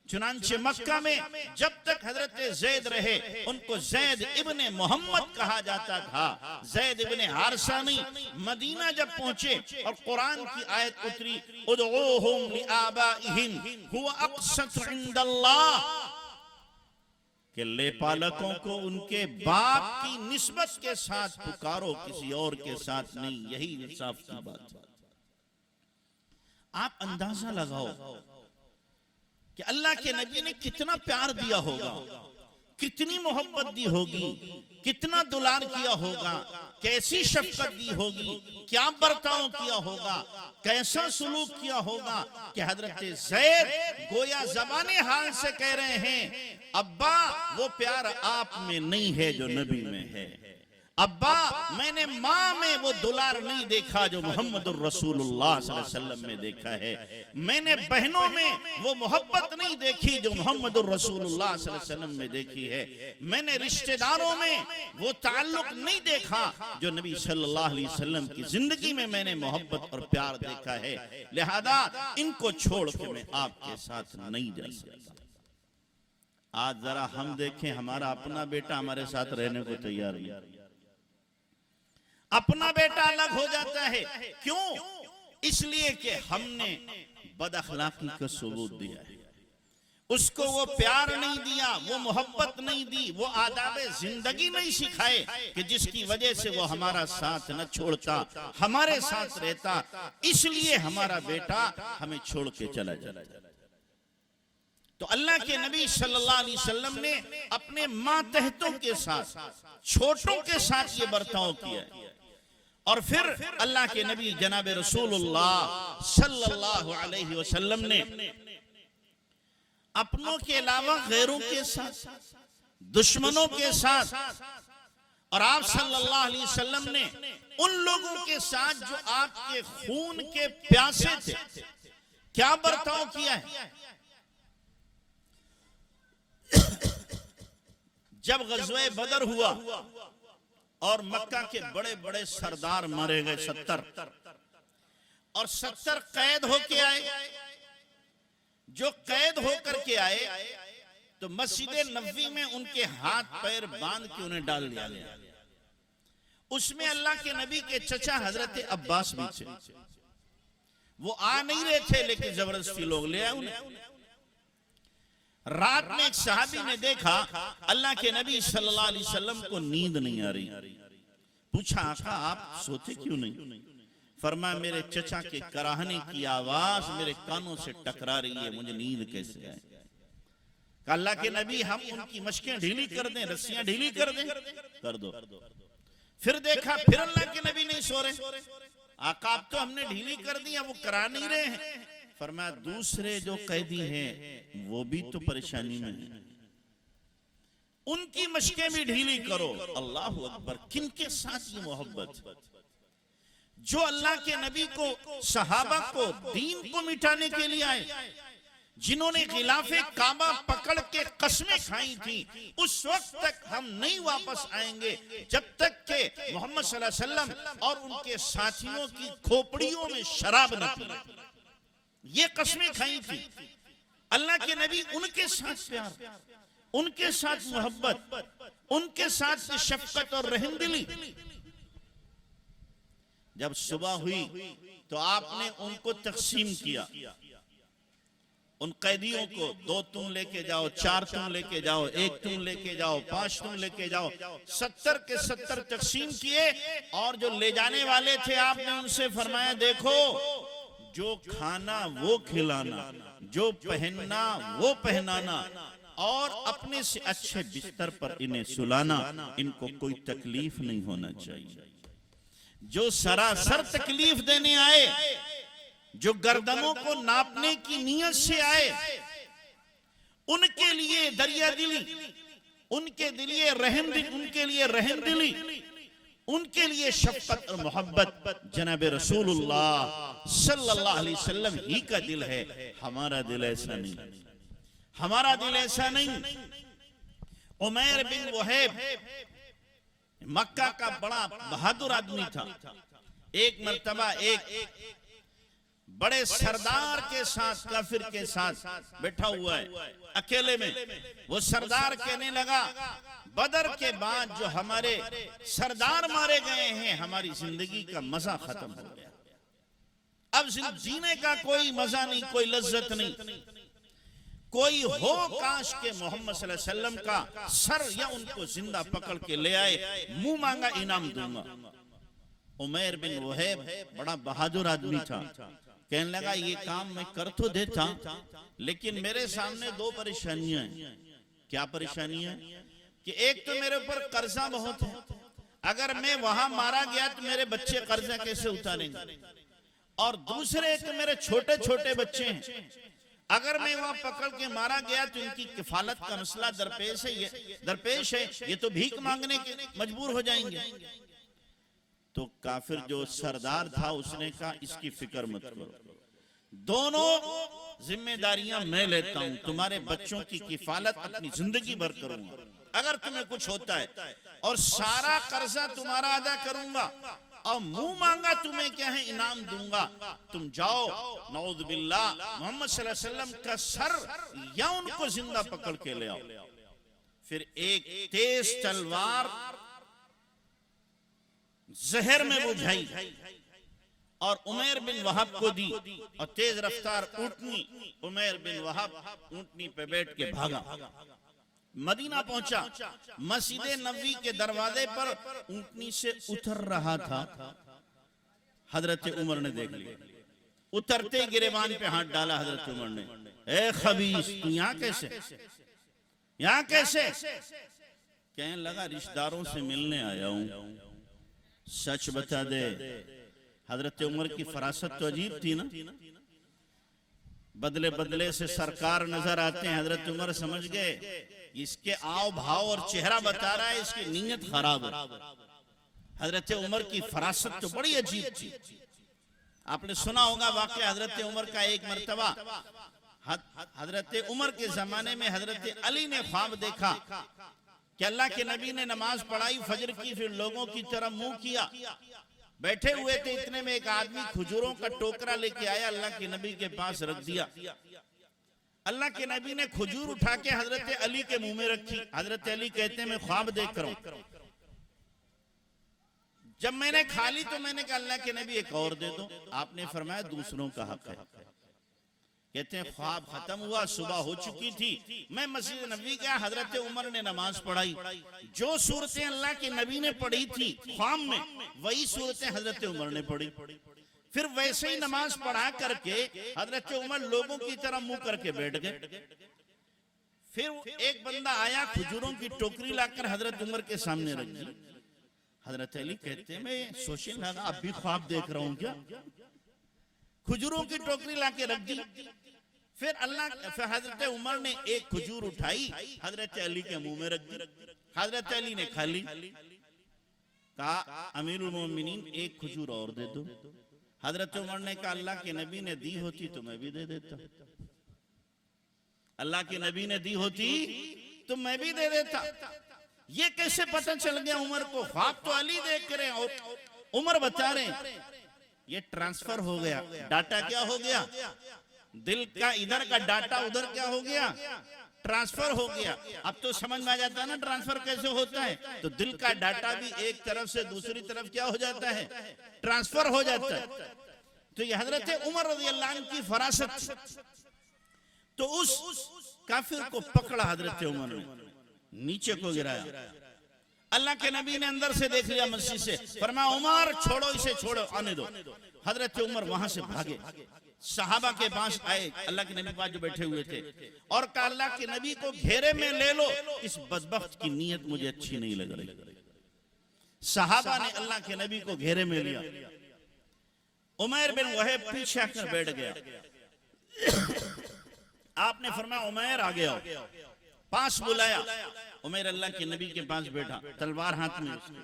चुनांचे मक्का में जब तक हजरत ज़ैद रहे उनको ज़ैद इब्ने मोहम्मद कहा जाता था, ज़ैद इब्ने हारसानी। मदीना जब पहुंचे और कुरान की आयत उतरी, उदऊहुम लिआबाइहिम हुवा अक़सत इंदल्लाह, कि ले पालकों को उनके बाप की निस्बत के साथ पुकारो, किसी और के साथ नहीं, यही इंसाफ की बात है। आप अंदाजा लगाओ कि अल्लाह के नबी ने कितना प्यार दिया होगा, कितनी मोहब्बत दी होगी, कितना दुलार किया होगा, कैसी शफकत दी होगी, क्या बर्ताव किया होगा, कैसा सुलूक किया होगा कि हजरत ज़ैद गोया ज़बाने हाल से कह रहे हैं, अब्बा वो प्यार आप में नहीं है जो नबी में है। अब्बा मैंने माँ में वो दुलार नहीं देखा जो मोहम्मदुर रसूलुल्लाह सल्लल्लाहु अलैहि वसल्लम में देखा है। मैंने बहनों में वो मोहब्बत नहीं देखी जो मोहम्मदुर रसूलुल्लाह सल्लल्लाहु अलैहि वसल्लम में देखी है। मैंने रिश्तेदारों में वो ताल्लुक नहीं देखा जो नबी सल्लल्लाहु अलैहि वसल्लम की जिंदगी में मैंने मोहब्बत और प्यार देखा है। लिहाजा इनको छोड़ के मैं आपके साथ नहीं जा सकता। आज जरा हम देखें, हमारा अपना बेटा हमारे साथ रहने को तैयार नहीं। अपना बेटा अलग हो जाता है, क्यों? इसलिए कि हमने बदअखलाकी का सबूत दिया है, उसको वो प्यार नहीं दिया, वो मोहब्बत नहीं दी, वो आदाब जिंदगी नहीं सिखाए कि जिसकी वजह से वो हमारा साथ न छोड़ता, हमारे साथ रहता। इसलिए हमारा बेटा हमें छोड़ के चला जाता। तो अल्लाह के नबी सल्लल्लाहु अलैहि वसल्लम ने अपने मातहतों के साथ, छोटों के साथ ये बर्ताव किया है। और फिर अल्लाह के नबी जनाब रसूलुल्लाह सल्लल्लाहु अलैहि वसल्लम ने अपनों के अलावा गैरों के साथ, दुश्मनों के साथ, और आप सल्लल्लाहु अलैहि वसल्लम ने उन लोगों के साथ जो आपके खून के प्यासे थे, क्या बर्ताव किया है। जब ग़ज़वे बदर हुआ और मक्का के बड़े बड़े सरदार मारे गए 70, और 70 कैद होके आए। जो कैद होकर के आए तो मस्जिद नबवी में उनके हाथ पैर बांध के उन्हें डाल दिया गया। उसमें अल्लाह के नबी के चचा हजरत अब्बास भी थे। वो आ नहीं रहे थे लेकिन जबरदस्ती लोग ले आए उन्हें। रात में एक सहाबी ने देखा अल्लाह के नबी सल्लल्लाहु अलैहि वसल्लम को नींद नहीं आ रही। पूछा, आका आप सोते क्यों नहीं? फरमाया, मेरे चचा के कराहने की आवाज मेरे कानों से टकरा रही है, मुझे नींद कैसे आए? अल्लाह के नबी हम उनकी मशकें ढीली कर दें, रस्सियां ढीली कर दें? कर दो। फिर देखा, फिर अल्लाह के नबी नहीं सो रहे। आका आप तो हमने ढीली कर दी, वो करा नहीं रहे हैं। फरमाया, दूसरे जो कैदी हैं वो भी तो परेशानी में हैं, उनकी मशकें भी ढीली करो। अल्लाह अकबर। किनके साथ ये मोहब्बत? जो अल्लाह के नबी को, सहाबा को, दीन को मिटाने के लिए आए, जिन्होंने खिलाफे काबा पकड़ के कस्में खाई थी। उस वक्त तक हम नहीं वापस आएंगे जब तक के मोहम्मद सल्लल्लाहु अलैहि वसल्लम और उनके साथियों की खोपड़ियों में शराब न पी। ये कस्में खाई थी। अल्लाह के नबी उनके साथ प्यार, उनके साथ मोहब्बत, उनके साथ शफकत और रहमदिली। जब सुबह हुई तो आपने उनको तकसीम किया, उन कैदियों को, 2 तुम लेके जाओ, 4 तुम लेके जाओ, 1 तुम लेके जाओ, 5 तुम लेके जाओ, 70 के 70 तकसीम किए। और जो ले जाने वाले थे आपने उनसे फरमाया, देखो जो खाना वो खिलाना, जो पहनना वो पहनाना, और अपने से अच्छे बिस्तर पर इन्हें सुलाना, इनको कोई तकलीफ नहीं होना चाहिए। जो सरासर तकलीफ देने आए, जो गर्दनों को नापने की नीयत से आए, उनके लिए दरिया दिली, उनके लिए रहम दिली, उनके लिए शफकत और मोहब्बत जनाब रसूलुल्लाह सल्लल्लाहु अलैहि वसल्लम ही का दिल है। हमारा दिल ऐसा नहीं, हमारा दिल ऐसा नहीं। उमैर बिन वहब मक्का का बड़ा बहादुर आदमी था। एक मर्तबा एक बड़े सरदार के साथ, काफिर के साथ बैठा हुआ है अकेले में। वो सरदार कहने लगा, बदर के बाद जो हमारे सरदार मारे गए हैं, हमारी जिंदगी का मजा खत्म हो गया। अब जीने का कोई मजा नहीं, कोई लज्जत नहीं। कोई हो काश के मोहम्मद सल्लल्लाहु अलैहि वसल्लम का सर या उनको जिंदा पकड़ के ले आए, मुंह मांगा इनाम दूंगा। उमैर बिन वहब बड़ा बहादुर आदमी था। कहने लगा, ये काम मैं कर तो देता, लेकिन मेरे सामने 2 परेशानियां हैं। क्या परेशानियां? कि एक तो मेरे ऊपर कर्जा बहुत है, अगर मैं वहां मारा गया तो मेरे बच्चे कर्जा कैसे उतारेंगे, और दूसरे तो मेरे छोटे छोटे बच्चे हैं, अगर मैं वहां पकड़ के मारा गया तो इनकी किफालत का मसला दरपेश है, ये तो भीख मांगने के मजबूर हो जाएंगे। तो काफिर जो सरदार था उसने कहा, इसकी फिक्र मत करो, दोनों जिम्मेदारियां मैं लेता हूं, तुम्हारे बच्चों की किफालत अपनी जिंदगी भर करूंगा, अगर तुम्हें कुछ होता है, और सारा कर्जा तुम्हारा अदा करूंगा, और मुंह मांगा तुम्हें क्या है इनाम दूंगा। तुम जाओ, नऊज़ बिल्लाह, मोहम्मद सल्लल्लाहु अलैहि वसल्लम का सर या उनको जिंदा पकड़ के ले आओ। फिर एक तेज तलवार जहर में बुझाई और उमैर बिन वहब को दी, और तेज रफ्तार ऊंटनी, उमैर बिन वहब ऊंटनी पे बैठ के भागा, मदीना पहुंचा। मस्जिद नबवी के दरवाजे पर ऊंटनी से उतर रहा था, हजरत उमर ने देख लिया। उतरते गिरेबान पे हाथ डाला हजरत उमर ने, ए खबीस, तू यहाँ कैसे, यहाँ कैसे? कहने लगा, रिश्तेदारों से मिलने आया हूं, सच बता दे। हजरत उमर की फरासत तो अजीब थी ना, बदले बदले से सरकार नजर आते हैं। हजरत उमर समझ गए, इसके आव भाव और चेहरा बता रहा है इसकी नीयत खराब है। हजरत उमर की फरासत तो बड़ी अजीब थी। आपने सुना होगा वाकया हजरत उमर का। एक मर्तबा हजरत उमर के जमाने में हजरत अली ने ख्वाब देखा कि अल्लाह के नबी ने नमाज पढ़ाई फजर की, फिर लोगों की तरफ मुंह किया, बैठे हुए थे, इतने में एक आदमी खजूरों का टोकरा लेके आया, अल्लाह के नबी के पास रख दिया। अल्लाह के नबी ने खजूर उठा के हजरत अली के मुंह में रखी। हजरत अली कहते हैं, मैं ख्वाब देख रहा हूं। जब मैंने खा ली तो मैंने कहा, अल्लाह के नबी एक और दे दो। आपने फरमाया, दूसरों का हक है। कहते हैं ख्वाब खत्म हुआ, सुबह हो चुकी थी, मैं मस्जिद नबी गया, हजरत उमर ने नमाज पढ़ाई। जो सूरतें अल्लाह के नबी ने पढ़ी थी ख्वाब में, वही सूरतें हजरत उमर ने पढ़ी। फिर वैसे ही नमाज पढ़ा करके हजरत उमर लोगों की तरह मुंह करके बैठ गए। फिर एक बंदा आया, खजूरों की टोकरी लाकर हजरत उमर के सामने रख दी। हजरत अली कहते हैं, मैं सोचने लगा, अब भी ख्वाब देख रहा हूं क्या? खजूरों की टोकरी लाके रख दी। फिर हजरत उमर ने एक खजूर उठाई, हजरत अली के मुंह में रख दी। हजरत अली ने खा ली। कहा, अमीरुल मोमिनीन, एक खजूर और दे दो। हजरत उमर ने कहा, अल्लाह के नबी ने दी होती तो मैं भी दे देता। अल्लाह के नबी ने दी होती तो मैं भी दे देता। ये कैसे पता चल गया उमर को? ख्वाब तो अली देख रहे हैं और उमर बता रहे हैं। ये ट्रांसफर हो गया। डाटा क्या हो गया? दिल का इधर का डाटा उधर क्या हो गया? ट्रांसफर हो गया। अब तो समझ में आ जाता है ना ट्रांसफर कैसे होता है। तो दिल का डाटा भी एक तरफ से दूसरी तरफ क्या हो जाता है, ट्रांसफर हो जाता है। तो ये हजरत उमर रज़ी अल्लाह अन्हु की फरासत। तो उस काफिर को पकड़ा हजरत उमर ने, नीचे को गिराया। अल्लाह के नबी ने अंदर से देख लिया मस्जिद से, फरमाया उमर छोड़ो इसे, छोड़ो आने दो। हजरत उमर वहां से भागे, सहाबा के पास आए, अल्लाह के नबी पास जो बैठे हुए थे, और कहा अल्लाह के नबी को घेरे में ले लो, इस बदबख्त की नीयत मुझे अच्छी नहीं लग रही। सहाबा ने अल्लाह के नबी को घेरे में लिया। उमैर बिन वहब पीछे आकर बैठ गया। आपने फरमाया उमैर आ गया, पास बुलाया। उमैर अल्लाह के नबी के पास बैठा, तलवार हाथ में उसके।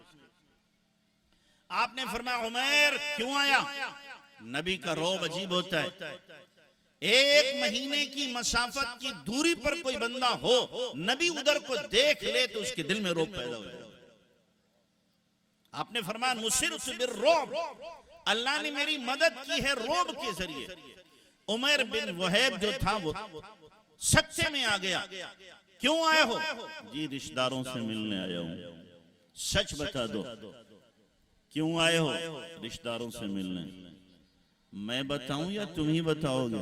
आपने फरमाया उमैर क्यों आया? नबी का रौब अजीब होता है। एक महीने की मसाफत की दूरी पर कोई बंदा हो, नबी उधर को देख ले तो उसके दिल में रौब पैदा हो जाए। आपने फरमाया मुसिरतु बिर्रौब, अल्लाह ने मेरी मदद की है रौब के जरिए। उमैर बिन वहब जो था वो सच्चे में आ गया। क्यों आए हो? जी रिश्तेदारों से मिलने आया हूं। सच बता दो क्यों आए हो? रिश्तेदारों से मिलने। मैं बताऊं या तुम ही बताओगे?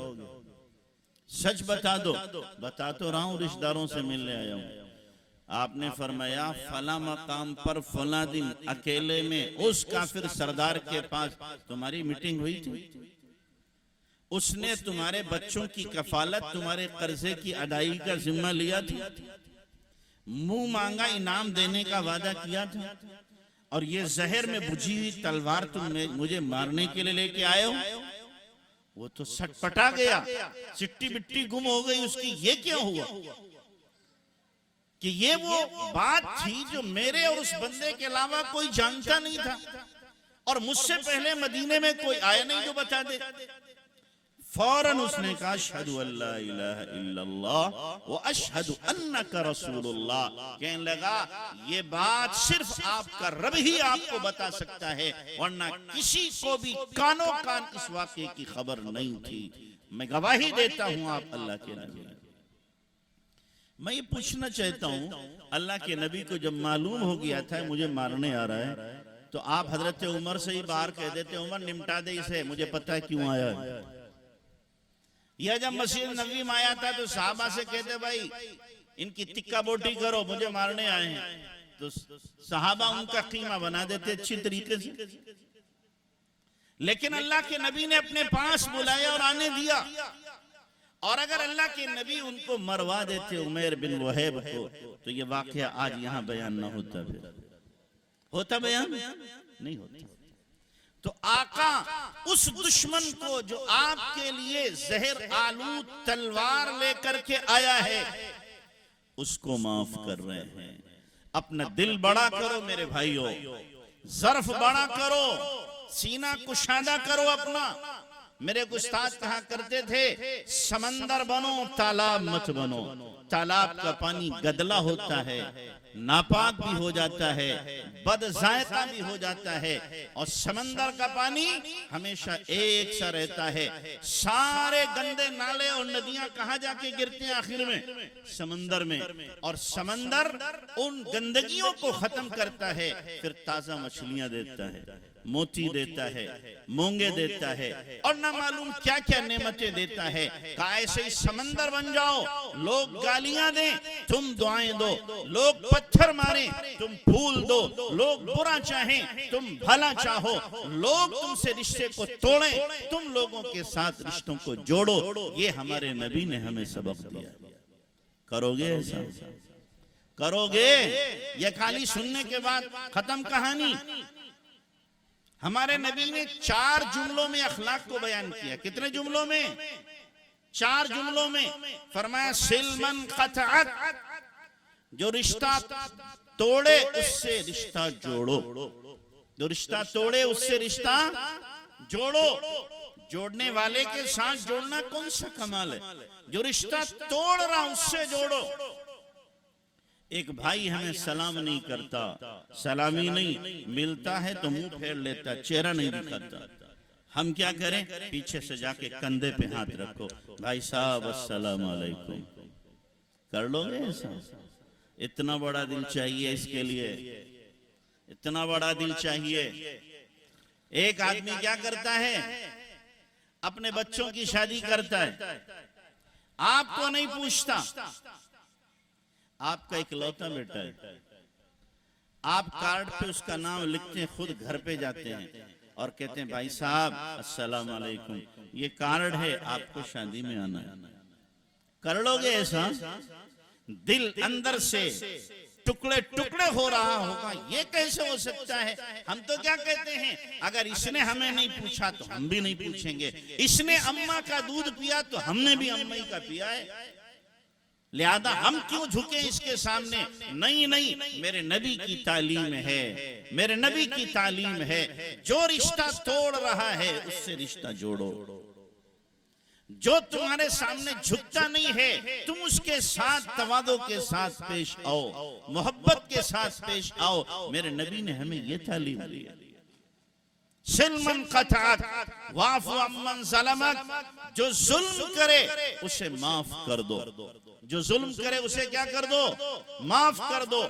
सच बता दो। बता तो रहा हूं, रिश्तेदारों से मिलने आया हूं। आपने फरमाया फला मकाम पर फला दिन अकेले में उस काफिर सरदार के पास तुम्हारी मीटिंग हुई थी। उसने तुम्हारे बच्चों की कफालत, तुम्हारे कर्जे की अदायगी का जिम्मा लिया था, मुंह मांगा इनाम देने का वादा किया था, और ये जहर में बुझी हुई तलवार तुम मुझे मारने के लिए लेके आए हो। वो तो सटपटा गया, चिट्टी बिट्टी गुम हो गई उसकी। ये क्या हुआ कि ये वो बात थी जो मेरे और उस बंदे के अलावा कोई जानता नहीं था, और मुझसे पहले मदीने में कोई आया नहीं जो बता दे। फौरन उसने कहा अशहदु अल्ला इलाहा इल्लल्लाह व अशहदु अन्नका रसूलुल्लाह। कहने लगा ये बात सिर्फ आपका रब ही आपको बता सकता है, वरना किसी को भी कानो कान इस वाक़े की खबर नहीं थी। मैं गवाही देता हूं आप अल्लाह के नबी। मैं ये पूछना चाहता हूं, अल्लाह के नबी को जब मालूम हो गया था मुझे मारने आ रहा है, तो आप हजरत उमर से ही बाहर कह देते उमर निपटा दे इसे, मुझे पता है क्यों आया है। यह जब मस्जिद नबी में आया था तो साहबा से कहते भाई इनकी टिक्का बोटी करो, मुझे मारने आए हैं। तो साहबा उनका कीमा बना देते अच्छी तरीके से। लेकिन अल्लाह के नबी ने अपने पास बुलाया और आने दिया। और अगर अल्लाह के नबी उनको मरवा देते उमैर बिन वहब को, तो ये वाकया आज यहाँ बयान न होता। फिर होता बयान नहीं होता। तो आका उस दुश्मन को जो आपके लिए जहर आलू तलवार लेकर के आया है, उसको माफ कर रहे हैं। अपना दिल बड़ा करो मेरे भाइयों, ज़र्फ बड़ा करो, सीना कुशादा करो अपना। मेरे उस्ताद कहा करते थे समंदर बनो तालाब मत बनो। तालाब का पानी गदला होता है, नापाक भी हो जाता है, बदजायका भी हो जाता है, और समंदर का पानी हमेशा एक सा रहता है। सारे गंदे नाले और नदियां कहाँ जाके गिरते हैं आखिर में? समंदर में। और समंदर उन गंदगियों को खत्म करता है, फिर ताजा मछलियां देता है, मोती देता है, मूंगे देता है, और ना मालूम क्या क्या नेमतें देता है। ऐसे ही समंदर बन जाओ। लोग गालियां दें तुम दुआएं दो, लोग पत्थर मारे तुम फूल दो, लोग बुरा चाहें तुम भला चाहो, लोग तुमसे रिश्ते को तोड़ें तुम लोगों के साथ रिश्तों को जोड़ो। ये हमारे नबी ने हमें सबक दिया। करोगे ऐसा? करोगे? ये खाली सुनने के बाद खत्म कहानी। हमारे नबी ने 4 जुमलों में अखलाक को बयान किया। कितने जुमलों में? 4 जुमलों में। फरमाया सिलमन क़तअत, जो रिश्ता तोड़े उससे रिश्ता जोड़ो। जो रिश्ता तोड़े उससे रिश्ता जोड़ो। जोड़ने वाले के साथ जोड़ना कौन सा कमाल है? जो रिश्ता तोड़ रहा उससे जोड़ो। एक भाई हमें सलाम नहीं करता, सलामी नहीं मिलता है तो मुंह फेर लेता, चेहरा नहीं दिखाता। हम क्या करें? पीछे से जाके कंधे पे हाथ रखो, भाई साहब अस्सलाम वालेकुम। कर लोगे ऐसा? इतना बड़ा दिल चाहिए इसके लिए, इतना बड़ा दिल चाहिए। एक आदमी क्या करता है, अपने बच्चों की शादी करता है, आपको नहीं पूछता, आपका इकलौता बेटा है, आप कार्ड पे उसका नाम लिखते हैं, खुद घर पे जाते हैं और कहते हैं भाई साहब अस्सलाम वालेकुम, ये कार्ड है, आपको शादी में आना है। कर लोगे ऐसा? दिल अंदर से टुकड़े टुकड़े हो रहा होगा, ये कैसे हो सकता है? हम तो क्या कहते हैं, अगर इसने हमें नहीं पूछा तो हम भी नहीं पूछेंगे, इसने अम्मा का दूध पिया तो हमने भी अम्मा ही का पिया है, लिहाजा हम क्यों झुके इसके सामने? नहीं नहीं, मेरे नबी की तालीम है, मेरे नबी की तालीम है, जो रिश्ता तोड़ रहा है उससे रिश्ता जोड़ो। जो तुम्हारे सामने झुकता नहीं है, तुम उसके साथ तवादो के साथ पेश आओ, मोहब्बत के साथ पेश आओ। मेरे नबी ने हमें यह तालीम दी। सिलमन कतात वाफु अम्मन ज़लमक, जो जुल्म करे उसे माफ कर दो, जो जुल्म करे उसे क्या कर दो? माफ कर दो।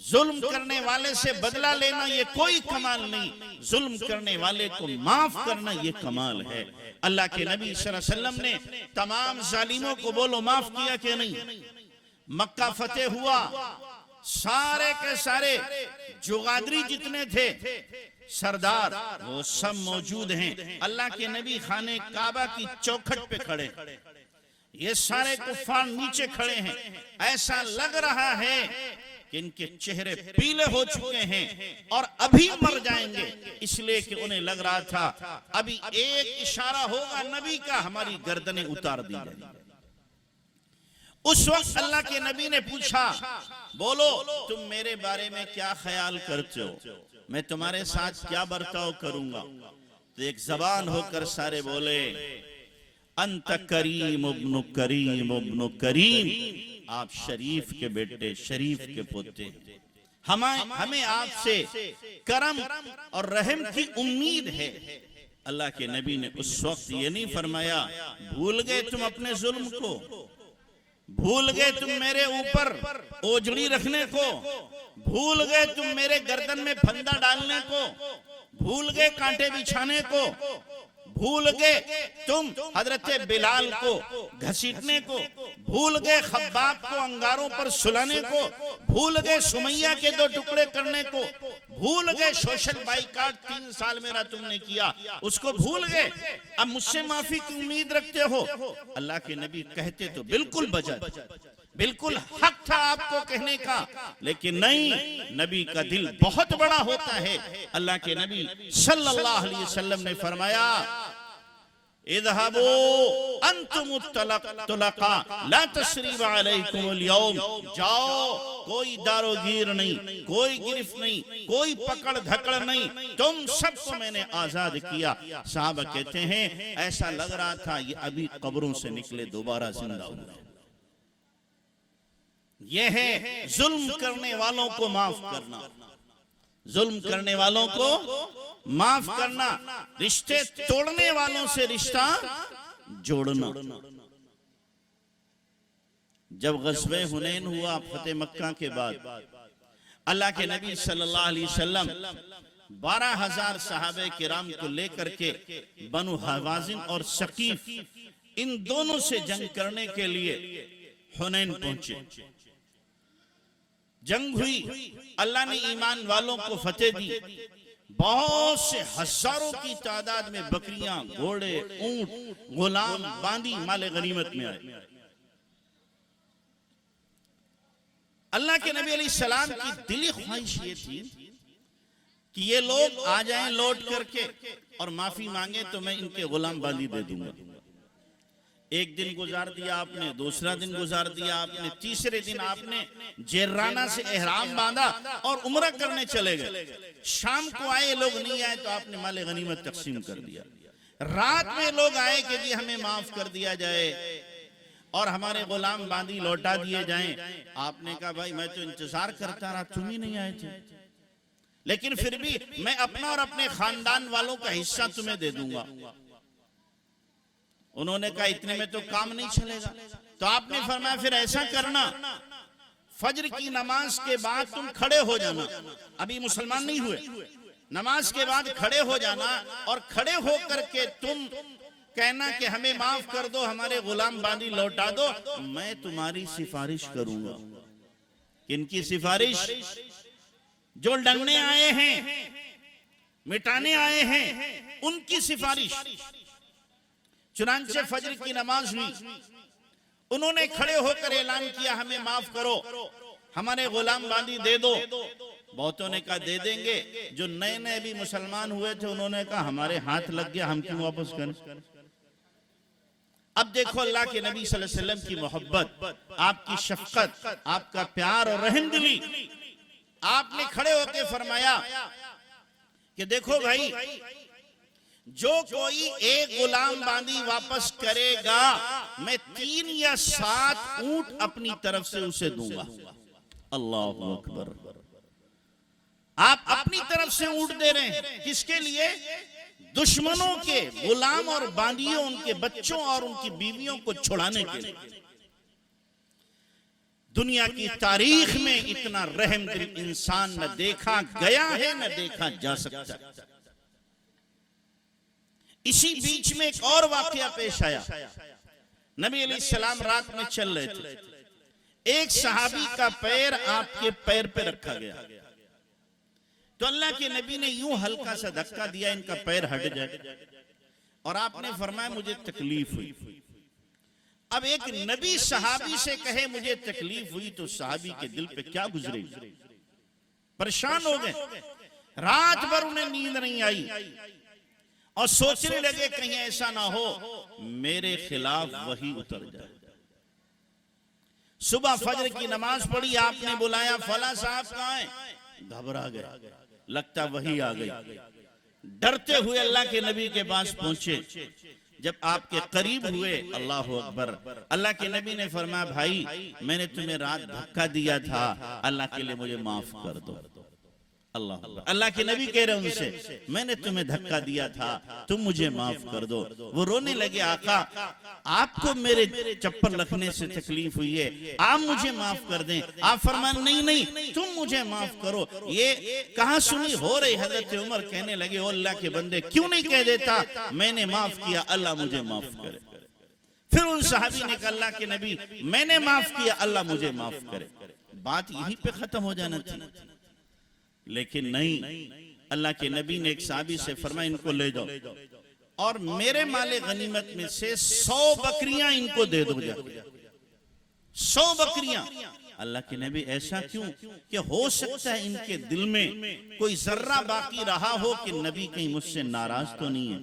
जुल्म करने वाले से बदला लेना ये कोई कमाल नहीं, जुल्म करने वाले को माफ करना ये कमाल है। अल्लाह के नबी सल्लल्लाहु अलैहि वसल्लम ने तमाम जालिमों को बोलो माफ किया कि नहीं? मक्का फतेह हुआ, सारे के सारे जुगादरी जितने थे सरदार वो सब मौजूद हैं। अल्लाह के नबी खाने काबा की चौखट पे खड़े, ये सारे कुफार नीचे खड़े हैं। ऐसा लग रहा है कि इनके चेहरे पीले हो चुके हैं और अभी मर जाएंगे, इसलिए कि उन्हें लग रहा था अभी एक इशारा होगा नबी का, हमारी गर्दनें उतार दी जाएंगी। उस वक्त अल्लाह के नबी ने पूछा, बोलो तुम मेरे बारे में क्या ख्याल करते हो, मैं तुम्हारे साथ क्या बर्ताव करूंगा? तो एक जबान होकर सारे बोले, अंत करीम इब्नु करीम इब्नु करीम, आप शरीफ के बेटे, शरीफ के पोते, हमें आपसे करम और रहम की उम्मीद है। अल्लाह के नबी ने उस वक्त ये नहीं फरमाया भूल गए तुम अपने जुल्म को, भूल गए तुम मेरे ऊपर ओजड़ी रखने को, भूल गए तुम मेरे गर्दन में फंदा डालने को, भूल गए कांटे बिछाने को, भूल गए तुम हजरत बिलाल को घसीटने को, भूल गए खब्बाब को अंगारों पर सुलाने को, भूल गए सुमैया के 2 टुकड़े करने को, भूल गए सोशल बाइकाट 3 साल मेरा तुमने किया उसको भूल गए, अब मुझसे माफी की उम्मीद रखते हो? अल्लाह के नबी कहते तो बिल्कुल बजा, बिल्कुल हक था आपको कहने का, लेकिन नहीं, नबी का दिल बहुत बड़ा होता है। अल्लाह के नबी सल्लल्लाहु अलैहि वसल्लम ने फरमाया, इज़हबू अंतुम तुलका ला तस्रीब अलैकुमुल यौम, जाओ, कोई दारोगीर नहीं, कोई गिरफ्त नहीं, कोई पकड़ धकड़ नहीं, तुम सबको मैंने आजाद किया। साहब कहते हैं ऐसा लग रहा था ये अभी कब्रों से निकले दोबारा जिंदा हुए। यह है जुल्म करने वालों को माफ करना, जुल्म करने वालों को माफ करना, रिश्ते तोड़ने वालों से रिश्ता जोड़ना। जब ग़ज़वे हुनैन हुआ फतेह मक्का के बाद, अल्लाह के नबी सल्लल्लाहु अलैहि वसल्लम 12,000 सहाबे किराम को लेकर के बनु हवाज़िन और सकीफ इन दोनों से जंग करने के लिए हुनैन पहुंचे। जंग हुई, अल्लाह ने ईमान वालों को फतेह दी, बहुत से हजारों की तादाद में बकरियां, घोड़े, ऊंट, गुलाम, बांदी माले गनीमत में आए। अल्लाह के नबी अलैहिस्सलाम की दिली ख्वाहिश ये थी कि ये लोग आ जाएं लौट करके और माफी मांगे तो मैं इनके गुलाम बांदी दे दूंगा। एक दिन गुजार दिया आपने, दूसरा दिन गुजार दिया आपने, तीसरे दिन आपने जेराना से एहराम बांधा और उम्रा करने चले गए। शाम को आए लोग नहीं आए तो आपने माले गनीमत तकसीम कर दिया। रात में लोग आए कि जी हमें माफ कर दिया जाए और हमारे गुलाम बांदी लौटा दिए जाएं। आपने कहा भाई मैं तो इंतजार करता रहा, तुम ही नहीं आए थे, लेकिन फिर भी मैं अपना और अपने खानदान वालों का हिस्सा तुम्हें दे दूंगा। उन्होंने कहा इतने में तो काम नहीं चलेगा, तो आपने फरमाया फिर ऐसा करना, फजर की नमाज के बाद तुम खड़े हो जाना, अभी मुसलमान नहीं हुए, नमाज के बाद खड़े हो जाना और खड़े हो करके तुम कहना कि हमें माफ कर दो, हमारे गुलाम बांदी लौटा दो, मैं तुम्हारी सिफारिश करूंगा। किनकी सिफारिश? जो लड़ने आए हैं, मिटाने आए हैं, उनकी सिफारिश। चुनांचे फजर की नमाज हुई, उन्होंने खड़े होकर ऐलान किया हमें माफ करो, हमारे गुलाम बांदी दे दो। बहुतों ने कहा दे देंगे, जो नए नए भी मुसलमान हुए थे उन्होंने कहा हमारे हाथ लग गया, हम क्यों वापस करें। अब देखो अल्लाह के नबी सल्लल्लाहु अलैहि वसल्लम की मोहब्बत, आपकी शफकत, आपका प्यार और रहमदिली। आपने खड़े होकर फरमाया कि देखो भाई, जो कोई एक गुलाम बांदी वापस करेगा, मैं 3 या 7 ऊंट अपनी तरफ से उसे दूंगा। अल्लाहु अकबर। आप अपनी तरफ से ऊंट दे रहे हैं, किसके लिए? दुश्मनों के गुलाम और बांदियों, उनके बच्चों और उनकी बीवियों को छुड़ाने के लिए। दुनिया की तारीख में इतना रहमदिल इंसान न देखा गया है, न देखा जा सकता। इसी बीच में एक और वाकया पेश आया। नबी अलैहिस्सलाम रात में चल रहे थे, एक सहाबी का पैर आपके पैर पे रखा गया, तो अल्लाह के नबी ने यूं हल्का सा धक्का दिया, इनका पैर हट जाए, और आपने फरमाया मुझे तकलीफ हुई। अब एक नबी सहाबी से कहे मुझे तकलीफ हुई, तो सहाबी के दिल पे क्या गुजरेगी? परेशान हो गए, रात भर उन्हें नींद नहीं आई और सोचने लगे कहीं ऐसा ना हो मेरे खिलाफ वही उतर जाए। सुबह फजर की नमाज पढ़ी, आपने बुलाया, फला साहब कहाँ हैं? घबरा गए, लगता वही आ गई। डरते हुए अल्लाह के नबी के पास पहुंचे। जब आपके करीब हुए, अल्लाह अकबर, अल्लाह के नबी ने फरमाया भाई मैंने तुम्हें रात धक्का दिया था, अल्लाह के लिए मुझे माफ कर दो। अल्लाह अल्लाह के नबी कह रहे उनसे, मैंने तुम्हें धक्का दिया था, तुम मुझे माफ कर दो। वो रोने लगे, आका आपको मेरे चप्पल रखने से तकलीफ हुई है, आप मुझे माफ कर दें। आप फरमान नहीं नहीं तुम मुझे माफ करो। ये कहां सुनी हो रही। हजरत उमर कहने लगे, ओ अल्लाह के बंदे क्यों नहीं कह देता मैंने माफ किया, अल्लाह मुझे माफ करे। फिर उन सहाबी ने कहा, अल्लाह के नबी मैंने माफ किया, अल्लाह मुझे माफ करे। बात यहीं पे खत्म हो जाना थी, लेकिन नहीं, अल्लाह के नबी ने एक सहाबी से फरमाया इनको ले जाओ और मेरे माले गनीमत में से 100 बकरियां इनको दे दो। 100 बकरियां। अल्लाह के नबी ऐसा क्यों? कि हो सकता है इनके दिल में कोई जर्रा बाकी रहा हो कि नबी कहीं मुझसे नाराज तो नहीं है।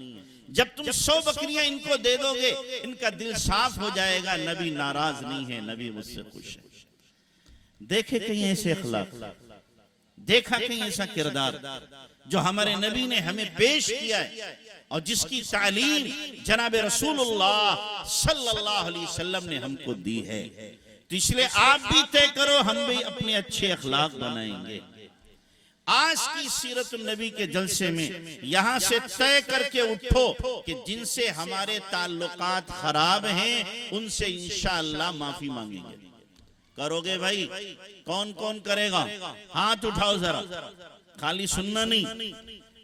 जब तुम 100 बकरियां इनको दे दोगे, इनका दिल साफ हो जाएगा, नबी नाराज नहीं है, नबी मुझसे खुश है। देखे कहीं ऐसे अखलाक, देखा कहीं ऐसा किरदार जो हमारे नबी ने हमें पेश किया है और जिसकी तालीम जनाब रसूलुल्लाह सल्लल्लाहु अलैहि वसल्लम ने हमको दी है। तो इसलिए आप भी तय करो, हम भी अपने अच्छे अखलाक बनाएंगे। आज की सीरत नबी के जलसे में यहां से तय करके उठो कि जिनसे हमारे ताल्लुकात खराब हैं उनसे इंशाअल्लाह माफी मांगेंगे। करोगे भाई? कौन कौन करेगा? हाथ उठाओ जरा, खाली सुनना नहीं।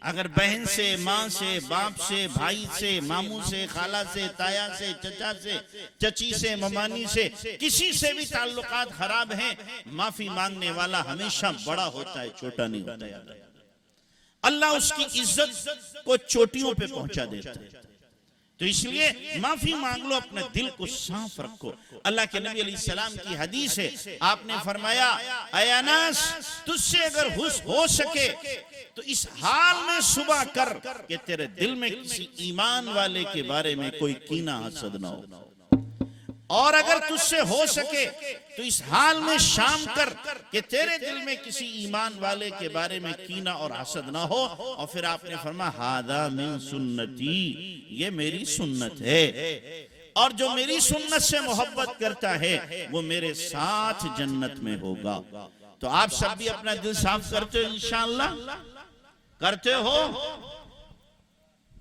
अगर बहन से, माँ से, बाप से, भाई से, मामू से, खाला से, ताया से, चचा से, चची से, ममानी से, किसी से भी ताल्लुकात खराब हैं, माफी मांगने वाला हमेशा बड़ा होता है, छोटा नहीं होता। अल्लाह उसकी इज्जत को चोटियों पे पहुंचा देता है। तो इसलिए माफी मांग लो, अपने दिल को साफ रखो। अल्लाह के नबी अलैहि सलाम की हदीस है, आपने फरमाया, ऐ अनस तुझसे अगर हो सके तो इस हाल में सुबह कर कि तेरे दिल में किसी ईमान वाले के बारे में कोई कीना हसद ना हो, और अगर तुझसे हो सके तो इस हाल में शाम कर कि तेरे दिल में किसी ईमान वाले के बारे में कीना और हसद ना हो। और फिर आपने फरमाया, हादा मिन सुन्नती, ये मेरी सुन्नत है, और जो मेरी सुन्नत से मोहब्बत करता है वो मेरे साथ जन्नत में होगा। तो आप सब भी अपना दिल साफ करते हो, इंशाअल्लाह करते हो?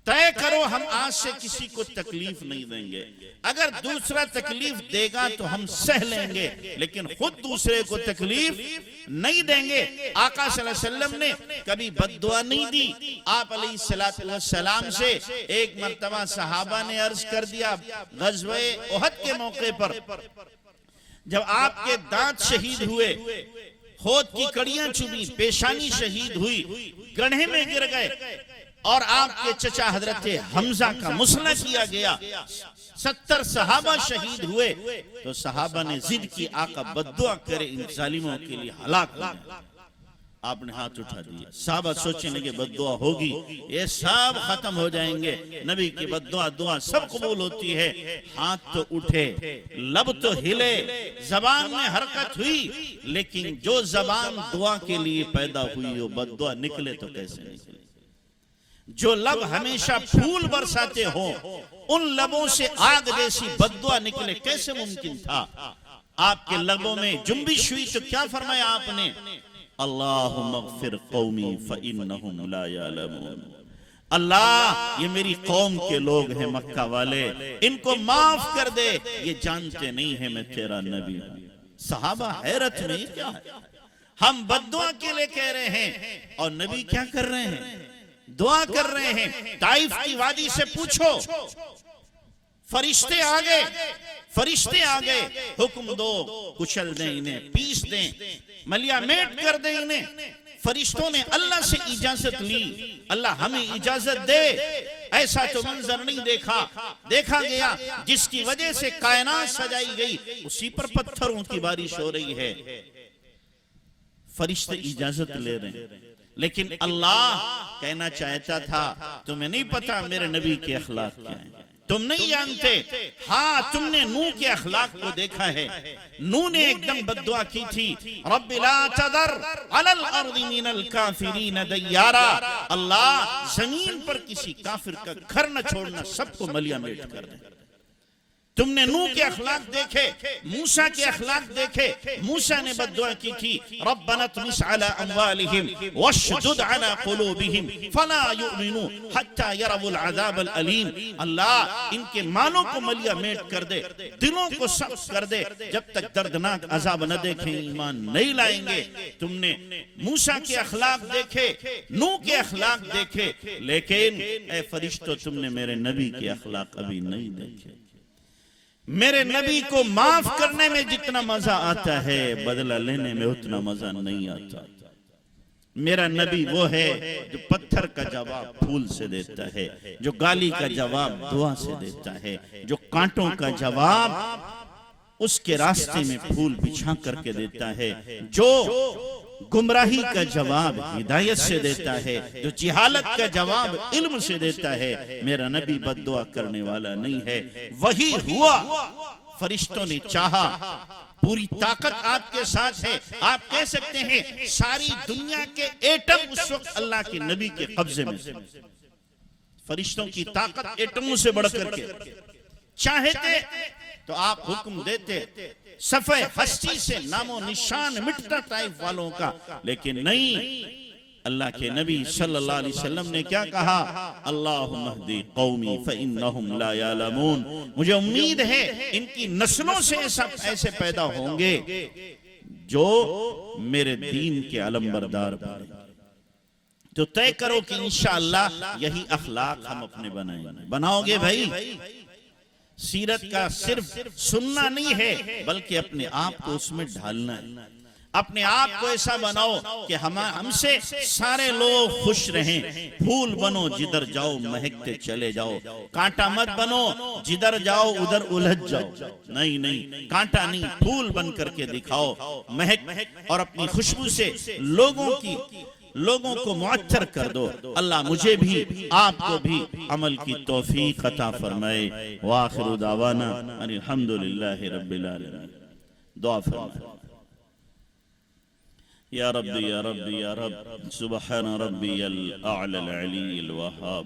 तय करो हम आज से किसी को तकलीफ नहीं देंगे। अगर दूसरा तकलीफ देगा तो हम सह लेंगे, लेकिन खुद दूसरे को तकलीफ नहीं देंगे। आका सल्लल्लाहु अलैहि वसल्लम ने कभी बद्दुआ नहीं दी। आप अलैहिस्सलातु वस्सलाम से एक मर्तबा सहाबा ने अर्ज कर दिया गज़वे उहद के मौके पर, जब आपके दांत शहीद हुए, होठ की कड़ियां चुभी, पेशानी शहीद हुई, गड्ढे में गिर गए और आपके चचा हजरत हमजा का मुसला किया गया, 70 सहाबा शहीद हुए, तो सहाबा ने जिद की आका बद्दुआ करे इन जालिमों के लिए हलाक हो जाए। आपने हाथ उठा दिया। साहबा सोचने लगे बद्दुआ होगी, ये सब खत्म हो जाएंगे, नबी की बद्दुआ दुआ सब कबूल होती है। हाथ तो उठे, लब तो हिले, जबान में हरकत हुई, लेकिन जो जबान दुआ के लिए पैदा हुई वो बद्दुआ निकले तो कैसे निकले? जो लब हमेशा फूल बरसाते हो, उन लबों से आग जैसी बद्दुआ निकले कैसे मुमकिन था? आपके लबों में जुम्बिश हुई तो क्या फरमाया आपने? अल्लाहुम्मा अग़फ़िर क़ौमी फ़इन्नहुम ला यअलमून। अल्लाह, ये मेरी कौम के लोग हैं, मक्का वाले, इनको माफ कर दे, ये जानते नहीं है मैं तेरा नबी हूं। सहाबा हैरत में, क्या है? हम बद्दुआ के लिए कह रहे हैं और नबी क्या कर रहे हैं? दुआ कर रहे हैं। ताइफ की वादी से पूछो, फरिश्ते आ गए, फरिश्ते आ गए, हुक्म दो कुचल दें इन्हें, पीस दें, मलिया मेट कर दें इन्हें। फरिश्तों ने अल्लाह से इजाजत ली, अल्लाह हमें इजाजत दे। ऐसा तो मंजर नहीं देखा गया जिसकी वजह से कायनात सजाई गई, उसी पर पत्थरों की बारिश हो रही है। फरिश्ते इजाजत ले रहे हैं, लेकिन अल्लाह कहना चाहता था तुम्हें नहीं पता मेरे नबी के अखलाक क्या हैं, तुम नहीं जानते। हाँ, तुमने नूह के अखलाक को देखा है। नूह ने एकदम बद्दुआ की थी, रब्बि ला तदर अलल अर्दि मिनल काफिरीन दय्यारा। अल्लाह, जमीन पर किसी काफिर का घर न छोड़ना, सबको मलिया मेट कर दे। तुमने नूह के अखलाक देखे, मूसा के अखलाक देखे। मूसा ने बद्दुआ की थी, रब्बना तुमिस अला अम्वालिहिम वशदुद अला कुलूबिहिम फला युमिनू हत्ता यरवुल अज़ाबल अलीम। अल्लाह, इनके मालों को मलिया मेट कर दे, दिलों को सख्त कर दे, जब तक दर्दनाक अजाब न देखें ईमान नहीं लाएंगे। तुमने मूसा के अखलाक देखे, नूह के अखलाक देखे, लेकिन ए फरिश्तों, तुमने मेरे नबी के अखलाक अभी नहीं देखे। मेरे नबी को माफ करने में जितना मजा आता है, बदला लेने में उतना मजा नहीं आता। मेरा नबी वो है जो पत्थर का जवाब फूल से देता है, जो गाली का जवाब दुआ से देता है, जो कांटों का जवाब उसके रास्ते में फूल बिछा करके देता है, जो गुमराही का जवाब हिदायत से देता है, जो जिहालत का जवाब इल्म से देता है। मेरा नबी बद्दुआ करने वाला नहीं है। वही हुआ, फरिश्तों ने चाहा, पूरी ताकत आपके साथ है। आप कह सकते हैं सारी दुनिया के एटम उस वक्त अल्लाह के नबी के कब्जे में। फरिश्तों की ताकत एटमों से बढ़कर के, चाहते तो आप हुक्म देते, सफे हस्ती से नामो निशान मिटता ताइफ वालों का, लेकिन नहीं। अल्लाह के नबी सल्लल्लाहु अलैहि वसल्लम ने क्या कहा? अल्लाहुम्मा हदी कौमी फइन्नहुम ला यअलमून। मुझे उम्मीद है इनकी नस्लों से ऐसे पैदा होंगे जो मेरे दीन के अलमबरदार बने। तो तय करो कि इंशाअल्लाह यही अखलाक हम अपने बनाएंगे। बनाओगे भाई? सीरत का सिर्फ सुनना नहीं है, बल्कि अपने आप को उसमें ढालना है। अपने आप को ऐसा बनाओ कि हमसे सारे लोग खुश रहें। फूल बनो, जिधर जाओ महकते चले जाओ। कांटा मत बनो, जिधर जाओ उधर उलझ जाओ। नहीं, कांटा नहीं, फूल बन करके दिखाओ, महक और अपनी खुशबू से लोगों को मुअत्तर कर दो। अल्लाह मुझे भी आपको भी अमल की तौफीक अता फरमाए। व आखिरु दावाना अनिल हम्दुलिल्लाहि रब्बिल आलमीन। दुआ फरमाए। या रब्बी या रब्बी या रब, सुब्हान रब्बियल अअलल अलील वहाब।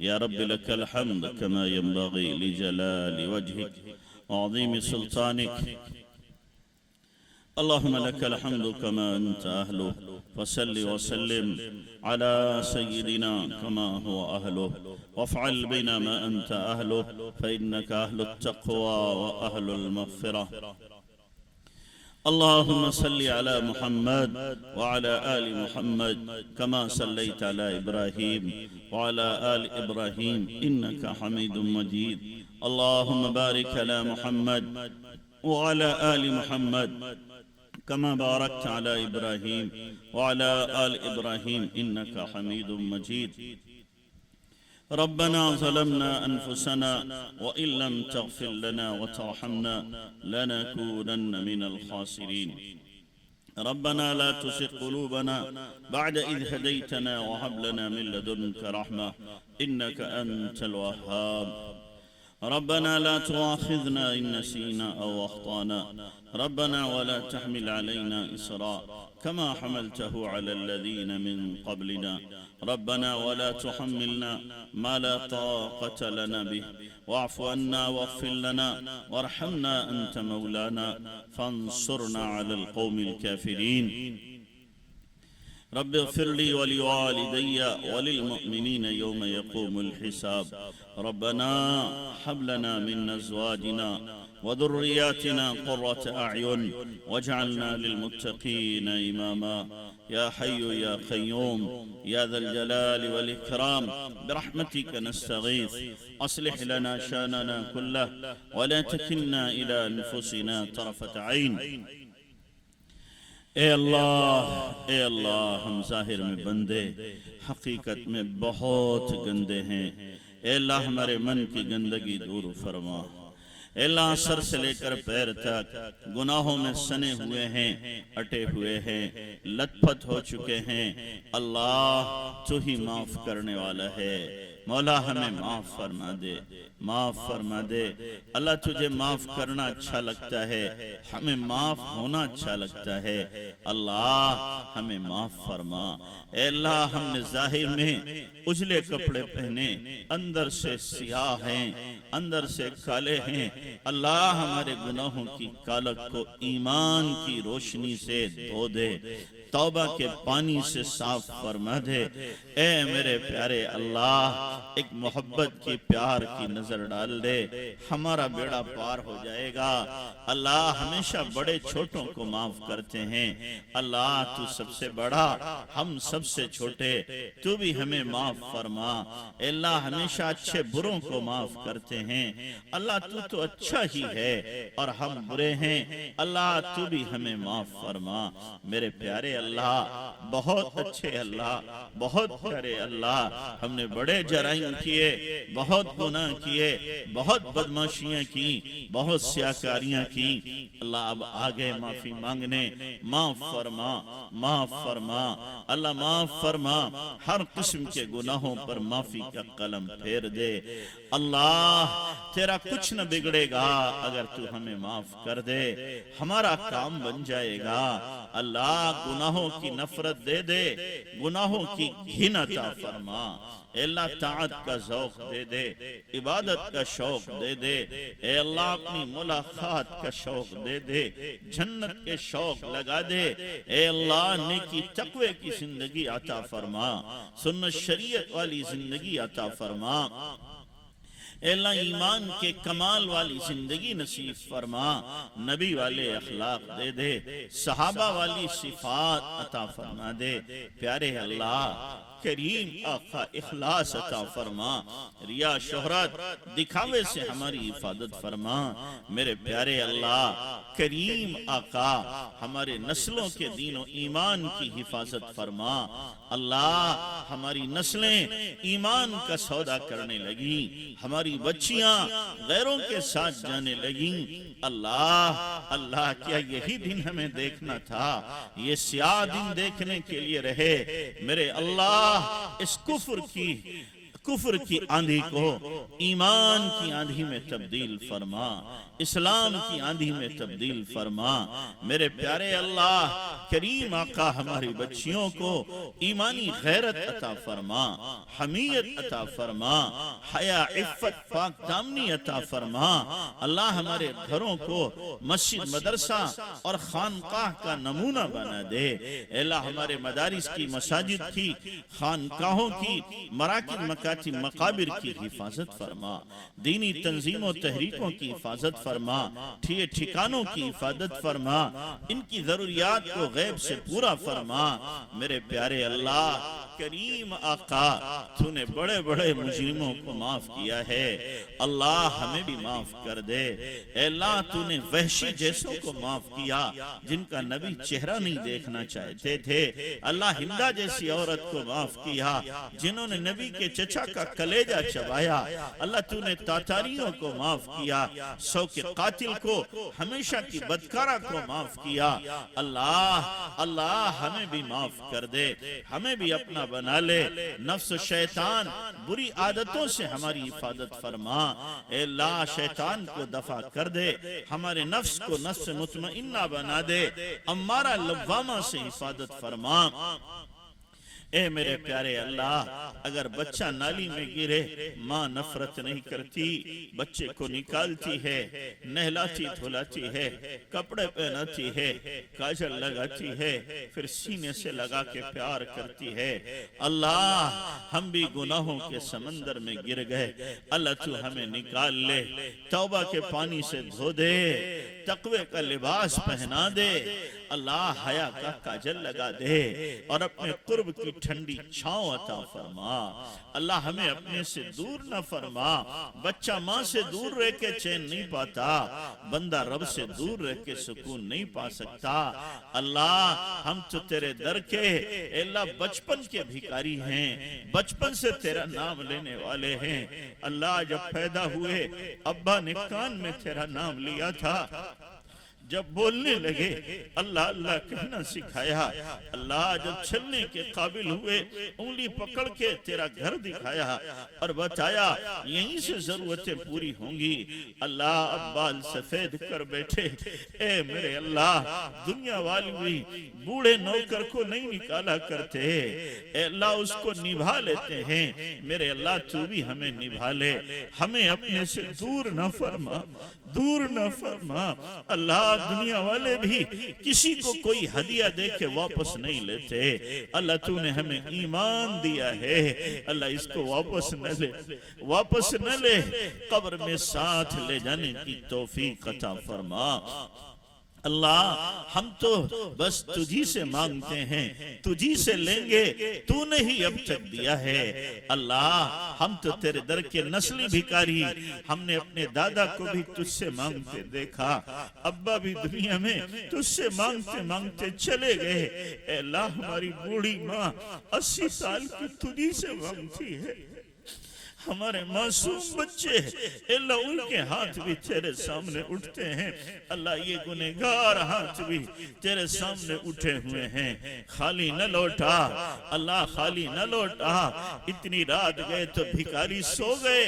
या रब्बी लकल हम्द कमा यंबगी लिजलाली वजहिक व अज़ीम सुल्तानिक। अल्लाहुम्मा लकल हम्दु कमा अंत अहलु फसल्लि वसल्लिम अला सय्यिदिना कमा हुवा अहलु वफ़अल बिना मा अंत अहलु फ़इन्नका अहलुत तक़वा व अहलुल मग़फ़िरह। अल्लाहुम्मा सल्लि अला मुहम्मद व अला आलि मुहम्मद कमा सल्लैता अला इब्राहीम व अला आलि इब्राहीम इन्नका हमीदुम मजीद। अल्लाहुम्मा बारिक अला मुहम्मद व अला आलि मुहम्मद कमा बारकता अला इब्राहीम व अला आलि इब्राहीम इन्नका हमीदुम मजीद। रब्बना ज़लमना अनफुसना व इल्लम तग़फिर लना व तरहमना लनकूनन्न मिनल ख़ासिरीन। रब्बना ला तुज़िग़ क़ुलूबना बअद इज़ हदैतना व हब लना मिन लदुनका रहमा इन्नका अंतल वह्हाब। रब्बना ला तुआख़िज़ना इन नसीना औ अख़्ताना रब्बना वला तहमिल अलैना इसरा कमा हमलतहु अलल्लज़ीना मिन क़ब्लिना रब्बना वला तुहम्मिलना मा ला ताक़त लना बिहि वाफ़ु अन्ना वग़फ़िर लना वरहमना अंत मौलाना फ़ंसुरना अलल क़ौमिल काफ़िरीन। रब्बि इग़फ़िर ली व लिवालिदैया व लिलमुअ्मिनीना यौम यक़ूमुल हिसाब। रब्बना हब लना मिन अज़वाजिना व ज़ुर्रिय्यातिना क़ुर्रता अअयुन वजअलना लिलमुत्तक़ीना इमामा। या हय्यु या क़य्यूम या ज़ल जलालि वल इकराम बिरहमतिका नस्तगीथ अस्लिह लना शानना कुल्लह व ला तकिलना इला अनफुसिना तरफ़त ऐन। ए अल्लाह हम ज़ाहिर में बंदे हकीकत में बहुत गंदे हैं। ए अल्लाह हमारे मन की गंदगी दूर फरमा। ए अल्लाह सर से लेकर पैर तक गुनाहों में सने हुए हैं, अटे हुए हैं, लथपथ हो चुके हैं। अल्लाह तू ही माफ करने वाला है। मौला हमें माफ फरमा दे, माफ फरमा दे। अल्लाह तुझे माफ करना अच्छा लगता है, हमें माफ होना अच्छा लगता है। अल्लाह हमें माफ फरमा। ए अल्लाह हमने जाहिर में उजले कपड़े पहने, अंदर से सियाह हैं, अंदर से काले हैं। अल्लाह हमारे गुनाहों की कालक को ईमान की रोशनी से धो दे, तौबा के पानी से साफ फरमा दे। ए मेरे प्यारे अल्लाह एक मोहब्बत की प्यार की नजर डाल दे, हमारा बेड़ा पार हो जाएगा। अल्लाह हमेशा बड़े छोटों को माफ करते हैं। अल्लाह तू सबसे बड़ा, हम सबसे छोटे, तू भी हमें माफ फरमा। अल्लाह हमेशा अच्छे बुरों को माफ करते हैं। अल्लाह तू तो अच्छा ही है और हम बुरे हैं। अल्लाह तू भी हमें माफ फरमा। मेरे प्यारे अल्लाह, बहुत अच्छे अल्लाह, बहुत प्यारे अल्लाह, हमने बड़े जराइम किए, बहुत गुनाह किए, बहुत बदमाशियां की, बहुत सियाकारियां की। अल्लाह अब आगे माफी मांगने, माफ फरमा, माफ फरमा। अल्लाह माफ फरमा, हर किस्म के गुनाहों पर माफी का कलम फेर दे। अल्लाह तेरा कुछ न बिगड़ेगा अगर तू हमें माफ कर दे, हमारा काम बन जाएगा। अल्लाह गुनाहों की नफरत दे दे, गुनाहों की घिन अता फरमा। अल्लाह ताअत का ज़ौक़ दे दे, इबादत का शौक दे दे। ए अल्लाह अपनी मुलाकात का शौक दे दे, जन्नत के शौक लगा दे। ए अल्लाह नेकी तक़वे की जिंदगी अता फरमा, सुन्नत शरीयत वाली जिंदगी अता फरमा। अल्लाह ईमान के कमाल वाली जिंदगी नसीब फरमा, नबी वाले अखलाक दे दे, सहाबा वाली सिफात अता फरमा दे। प्यारे अल्लाह करीम आका इखलास अता फरमा, रिया शोहरत दिखावे से हमारी हिफाजत फरमा। मेरे प्यारे अल्लाह करीम आका हमारे नस्लों के दीनों ईमान की हिफाजत फरमा। अल्लाह हमारी नस्लें ईमान का सौदा करने लगी, हमारी बच्चियां गैरों के साथ जाने लगी। अल्लाह अल्लाह क्या यही दिन हमें देखना था? ये स्याह दिन देखने के लिए रहे। मेरे अल्लाह इस कुफ्र की कुफ्र की आंधी को ईमान की आंधी में तब्दील फरमा, इस्लाम की आंधी में तब्दील फरमा। मेरे प्यारे अल्लाह करीम आका हमारी बच्चियों को ईमानी गैरत अता फरमा, हमीयत अता फरमा, हया इफ्फत पाक दामनी अता फरमा। अल्लाह हमारे घरों को मस्जिद मदरसा और खानकाह का नमूना बना दे। अल्लाह हमारे मदारिस की, मसाजिद की, खानकाहों की, मराकिब मकातिब मकाबिर की हिफाजत फरमा, दीनी तंजीमों तहरीकों की हिफाजत फरमा, ठिकानों की हिफाजत फरमा, इनकी जरूरियात को गैब से पूरा फरमा। मेरे प्यारे अल्लाह करीम आका तूने बड़े बड़े मुजरिमों को माफ किया है, अल्लाह हमें भी माफ कर दे। अल्लाह तूने वहशी जैसों को माफ किया जिनका नबी चेहरा नहीं देखना चाहते थे। अल्लाह हिंदा जैसी औरत को माफ किया जिन्होंने नबी के चचा का कलेजा चबाया। अल्लाह तूने तातारियों को माफ किया, 100 के कातिल को, हमेशा की बदकारा को माफ किया। अल्लाह अल्लाह हमें भी माफ कर दे, हमें भी अपना बना ले। नफ्स शैतान बुरी आदतों से हमारी हिफाजत फरमा। ए अल्लाह शैतान को दफा कर दे, हमारे नफ्स को नफ्स मुतमइन्ना बना दे, अम्मारा लव्वामा से हिफाजत फरमा। ए मेरे प्यारे अल्लाह अगर बच्चा नाली में गिरे माँ नफरत नहीं करती, बच्चे को निकालती है, नहलाती धुलाती है, कपड़े पहनाती है, काजल लगाती है, फिर सीने से लगा के प्यार करती है। अल्लाह हम भी गुनाहों के समंदर में गिर गए, अल्लाह तू हमें निकाल ले, तौबा के पानी से धो दे, तकवे का लिबास पहना दे, अल्लाह हया का काजल लगा दे और अपने कुर्ब की ठंडी छांव अता फरमा। अल्लाह हमें अपने से दूर न फरमा। बच्चा माँ से दूर रह के चैन नहीं पाता, बंदा रब से दूर रह के सुकून नहीं पा सकता। अल्लाह हम तो तेरे दर के अल्लाह बचपन के भिखारी हैं, बचपन से तेरा नाम लेने वाले हैं। अल्लाह जब पैदा हुए अब्बा ने कान में तेरा नाम लिया था, जब बोलने लगे अल्लाह अल्लाह कहना सिखाया। अल्लाह जब चलने के काबिल हुए उंगली पकड़ के तेरा घर दिखाया और बताया यहीं से जरूरतें पूरी होंगी। अल्लाह अब बाल सफेद कर बैठे। ए मेरे अल्लाह दुनिया वाले भी बूढ़े नौकर को नहीं निकाला करते, अल्लाह उसको निभा लेते हैं। मेरे अल्लाह तू भी हमें निभा ले, हमें अपने से दूर न फरमा, दूर न फरमा। अल्लाह दुनिया वाले भी किसी को कोई हदिया दे के वापस नहीं लेते। अल्लाह तूने हमें ईमान दिया है, अल्लाह इसको वापस न ले, वापस न ले, कब्र में साथ ले जाने की तौफीक अता फरमा। अल्लाह हम तो बस तुझी से मांगते हैं, तुझी से लेंगे, तूने ही अब तक दिया है। अल्लाह हम तो तेरे दर के नस्ली भिखारी, हमने अपने दादा को भी तुझसे मांगते देखा, अब्बा भी दुनिया में तुझसे मांगते मांगते चले गए। अल्लाह हमारी बूढ़ी माँ 80 साल की तुझी से मांगती है। हमारे मासूम बच्चे अल्लाह उनके हाथ भी तेरे सामने उठते हैं। अल्लाह ये गुनहगार हाथ भी तेरे सामने उठे हुए हैं, खाली न लौटा। अल्लाह खाली न लौटा। इतनी रात गए तो भिखारी सो गए।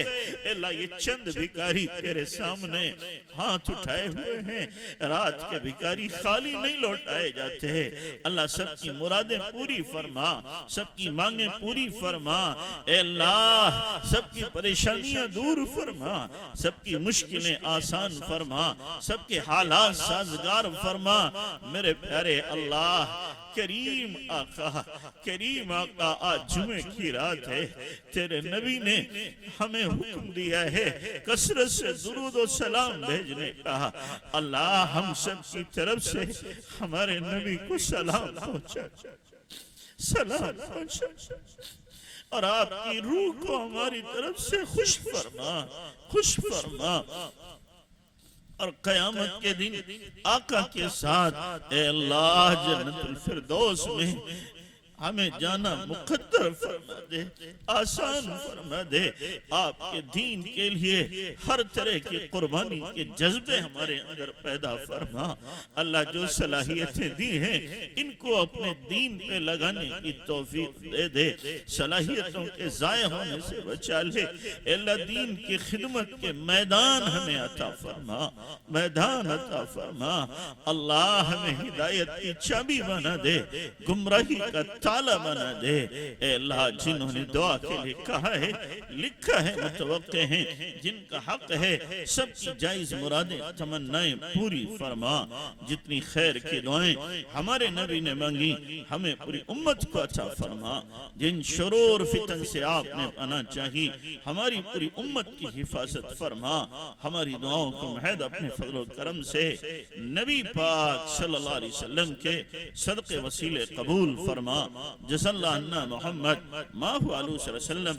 अल्लाह ये चंद भिखारी तेरे सामने हाथ उठाए हुए हैं। रात के भिखारी खाली नहीं लौटाए जाते। अल्लाह सबकी मुरादें पूरी फरमा, सबकी मांगे पूरी फरमा। अल्लाह सबकी परेशानियां दूर फरमा, सबकी मुश्किलें आसान फरमा, सबके हालात साजगार फरमा। मेरे प्यारे अल्लाह करीम आका आज जुमे की रात है, तेरे नबी ने हमें हुक्म दिया है कसरत से दुरूद और सलाम भेजने का। अल्लाह हम सब की तरफ से हमारे नबी को सलाम पहुंचा, सलाम पहुंचा, और आपकी रूह को हमारी तरफ से खुश फरमा, खुश फरमा। और कयामत के दिन आका के साथ ए अल्लाह जन्नतुल फिरदौस में हमें जाना मुकद्दर फरमा दे, आसान फरमा दे। आपके दीन के लिए हर तरह की कुर्बानी के जज्बे हमारे अंदर पैदा फरमा। अल्लाह जो सलाहियतें दी हैं इनको अपने दीन पे लगाने की तौफीक दे दे, सलाहियतों के जाया होने से बचा ले। अल्लाह दीन की खिदमत के मैदान हमें अता फरमा, मैदान अता फरमा। अल्लाह हमें हिदायत की चाबी बना दे, गुमराही का ताला बना दे। ए अल्लाह जिन्होंने दुआ के लिए कहा है, लिखा है, मुतवक्के हैं, जिनका हक है, सबकी जायज मुरादें तमन्नाएं पूरी फरमा। जितनी खैर की दुआएं हमारे नबी ने मांगी हमें पूरी उम्मत को अता फरमा। जिन शरूर फितन से आपने पनाह चाही हमारी पूरी उम्मत की हिफाजत फरमा। हमारी दुआओं को महद अपने फजल करम से नबी पाक सल्लल्लाहु अलैहि वसल्लम के सदक़े वसीले कबूल फरमा। जज़ल्लाहु अन्ना मुहम्मद माहु अलैहि वसल्लम।